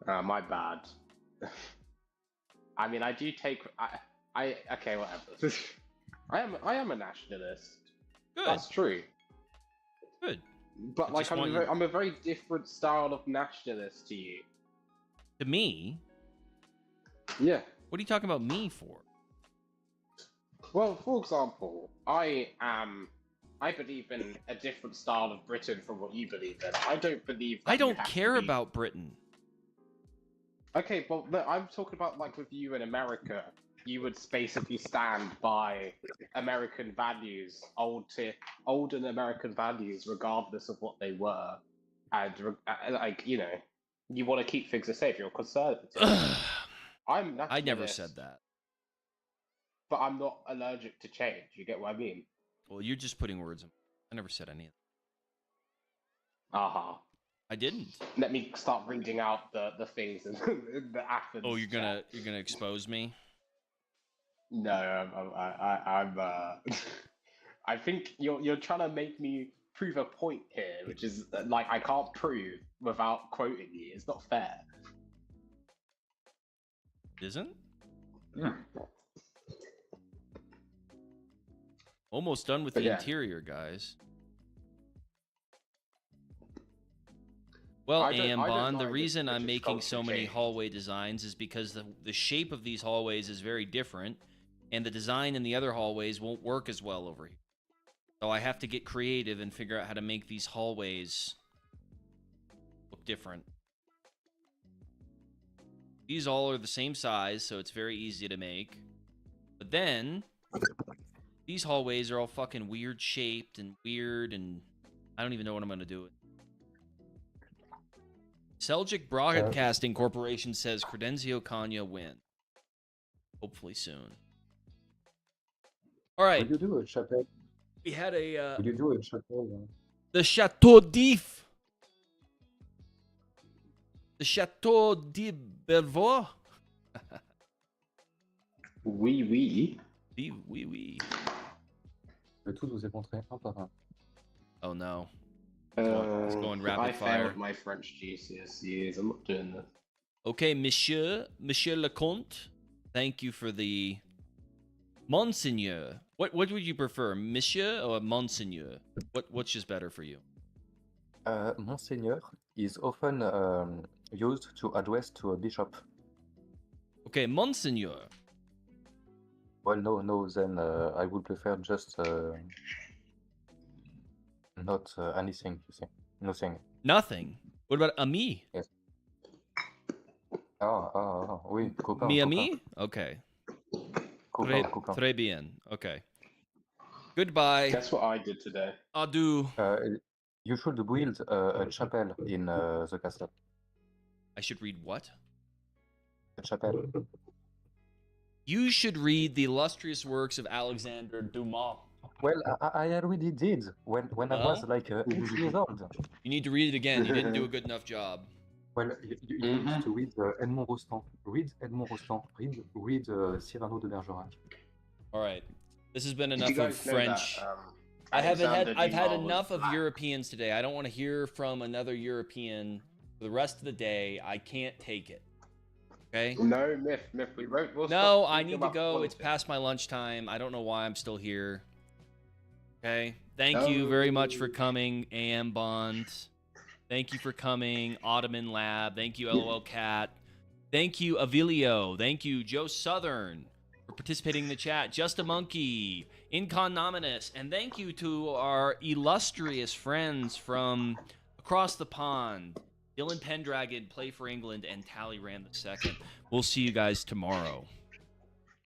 Speaker 2: My bad. I mean, I do take. Okay, whatever. I am a nationalist.
Speaker 1: Good.
Speaker 2: That's true.
Speaker 1: Good.
Speaker 2: But
Speaker 1: I
Speaker 2: like,
Speaker 1: just want
Speaker 2: I'm a very different style of nationalist to you.
Speaker 1: To me,
Speaker 2: Yeah.
Speaker 1: what are you talking about me for?
Speaker 2: Well, for example, I believe in a different style of Britain from what you believe in. I don't believe. That
Speaker 1: I
Speaker 2: you
Speaker 1: don't
Speaker 2: have to
Speaker 1: care
Speaker 2: be-
Speaker 1: about Britain.
Speaker 2: Okay, well, no, I'm talking about like with you in America. You would basically stand by American values, old and American values, regardless of what they were, and like you know, you want to keep things safe. You're conservative. I'm nationalist.
Speaker 1: I never said that.
Speaker 2: But I'm not allergic to change. You get what I mean?
Speaker 1: Well, you're just putting words in. I never said any of that.
Speaker 2: Uh-huh.
Speaker 1: I didn't.
Speaker 2: Let me start reading out the things in the Athens.
Speaker 1: Oh, you're
Speaker 2: chat.
Speaker 1: gonna expose me?
Speaker 2: No, I'm I think you're trying to make me prove a point here, which is like I can't prove without quoting you. It's not fair.
Speaker 1: Isn't?
Speaker 2: Yeah.
Speaker 1: Almost done with
Speaker 2: But
Speaker 1: the
Speaker 2: yeah.
Speaker 1: interior, guys. Well,
Speaker 2: I don't
Speaker 1: Ambon, the
Speaker 2: mind if
Speaker 1: reason I'm
Speaker 2: British
Speaker 1: making so
Speaker 2: culture
Speaker 1: many
Speaker 2: changed.
Speaker 1: hallway designs is because the shape of these hallways is very different, and the design in the other hallways won't work as well over here. So I have to get creative and figure out how to make these hallways look different. These all are the same size, so it's very easy to make. But then, these hallways are all fucking weird shaped and weird, and I don't even know what I'm going to do. Seljuk Broadcasting Corporation says Credenzio Kanya win. Hopefully soon. All right.
Speaker 4: Would you do a chapel?
Speaker 1: We had a
Speaker 4: Would you do a chapel?
Speaker 1: the Chateau d'If. The Chateau de Belvoir.
Speaker 2: Oui, oui.
Speaker 1: Oui, oui, oui.
Speaker 4: Je vais tous vous montrer un par un.
Speaker 1: Oh no. It's going rapid
Speaker 2: I
Speaker 1: fire.
Speaker 2: failed my French GCSEs. I'm not doing this.
Speaker 1: Okay, Monsieur Lecomte, thank you for the Monseigneur. What would you prefer, Monsieur or Monseigneur? What's just better for you?
Speaker 4: Monseigneur is often used to address to a bishop.
Speaker 1: Okay, Monseigneur.
Speaker 4: Well, no, then I would prefer just not anything, you see. Nothing.
Speaker 1: Nothing. What about ami?
Speaker 4: Oui, copain.
Speaker 1: Mi
Speaker 4: copain.
Speaker 1: ami? Okay.
Speaker 4: Copain, copain.
Speaker 1: Très bien. Okay. Goodbye.
Speaker 2: Guess what I did today?
Speaker 1: Adieu.
Speaker 4: You should build a chapel in the castle.
Speaker 1: I should read what?
Speaker 4: A chapel.
Speaker 1: You should read the illustrious works of Alexander Dumas.
Speaker 4: Well, I already did when I was like 8 years old.
Speaker 1: You need to read it again. You didn't do a good enough job.
Speaker 4: Well, you need to read Edmond Rostand. Read Edmond Rostand. Read Cyrano de Bergerac.
Speaker 1: All right. This has been
Speaker 2: Did
Speaker 1: enough
Speaker 2: you
Speaker 1: of
Speaker 2: guys know
Speaker 1: French.
Speaker 2: that,
Speaker 1: I've had
Speaker 2: Dumas
Speaker 1: enough
Speaker 2: was
Speaker 1: of
Speaker 2: black?
Speaker 1: Europeans today. I don't want to hear from another European for the rest of the day. I can't take it. Okay?
Speaker 2: No, myth. We won't. We'll
Speaker 1: No,
Speaker 2: stop
Speaker 1: I
Speaker 2: talking
Speaker 1: need to
Speaker 2: about
Speaker 1: go. It's
Speaker 2: politics.
Speaker 1: past my lunchtime. I don't know why I'm still here. Okay? Thank you very much for coming, AM Bond. Thank you for coming, Ottoman Lab. Thank you, LOL Cat. Thank you, Avilio. Thank you, Joe Southern, for participating in the chat. Just a Monkey, Incon Nominus. And thank you to our illustrious friends from across the pond, Dylan Pendragon, Play for England, and Talleyrand II. We'll see you guys tomorrow.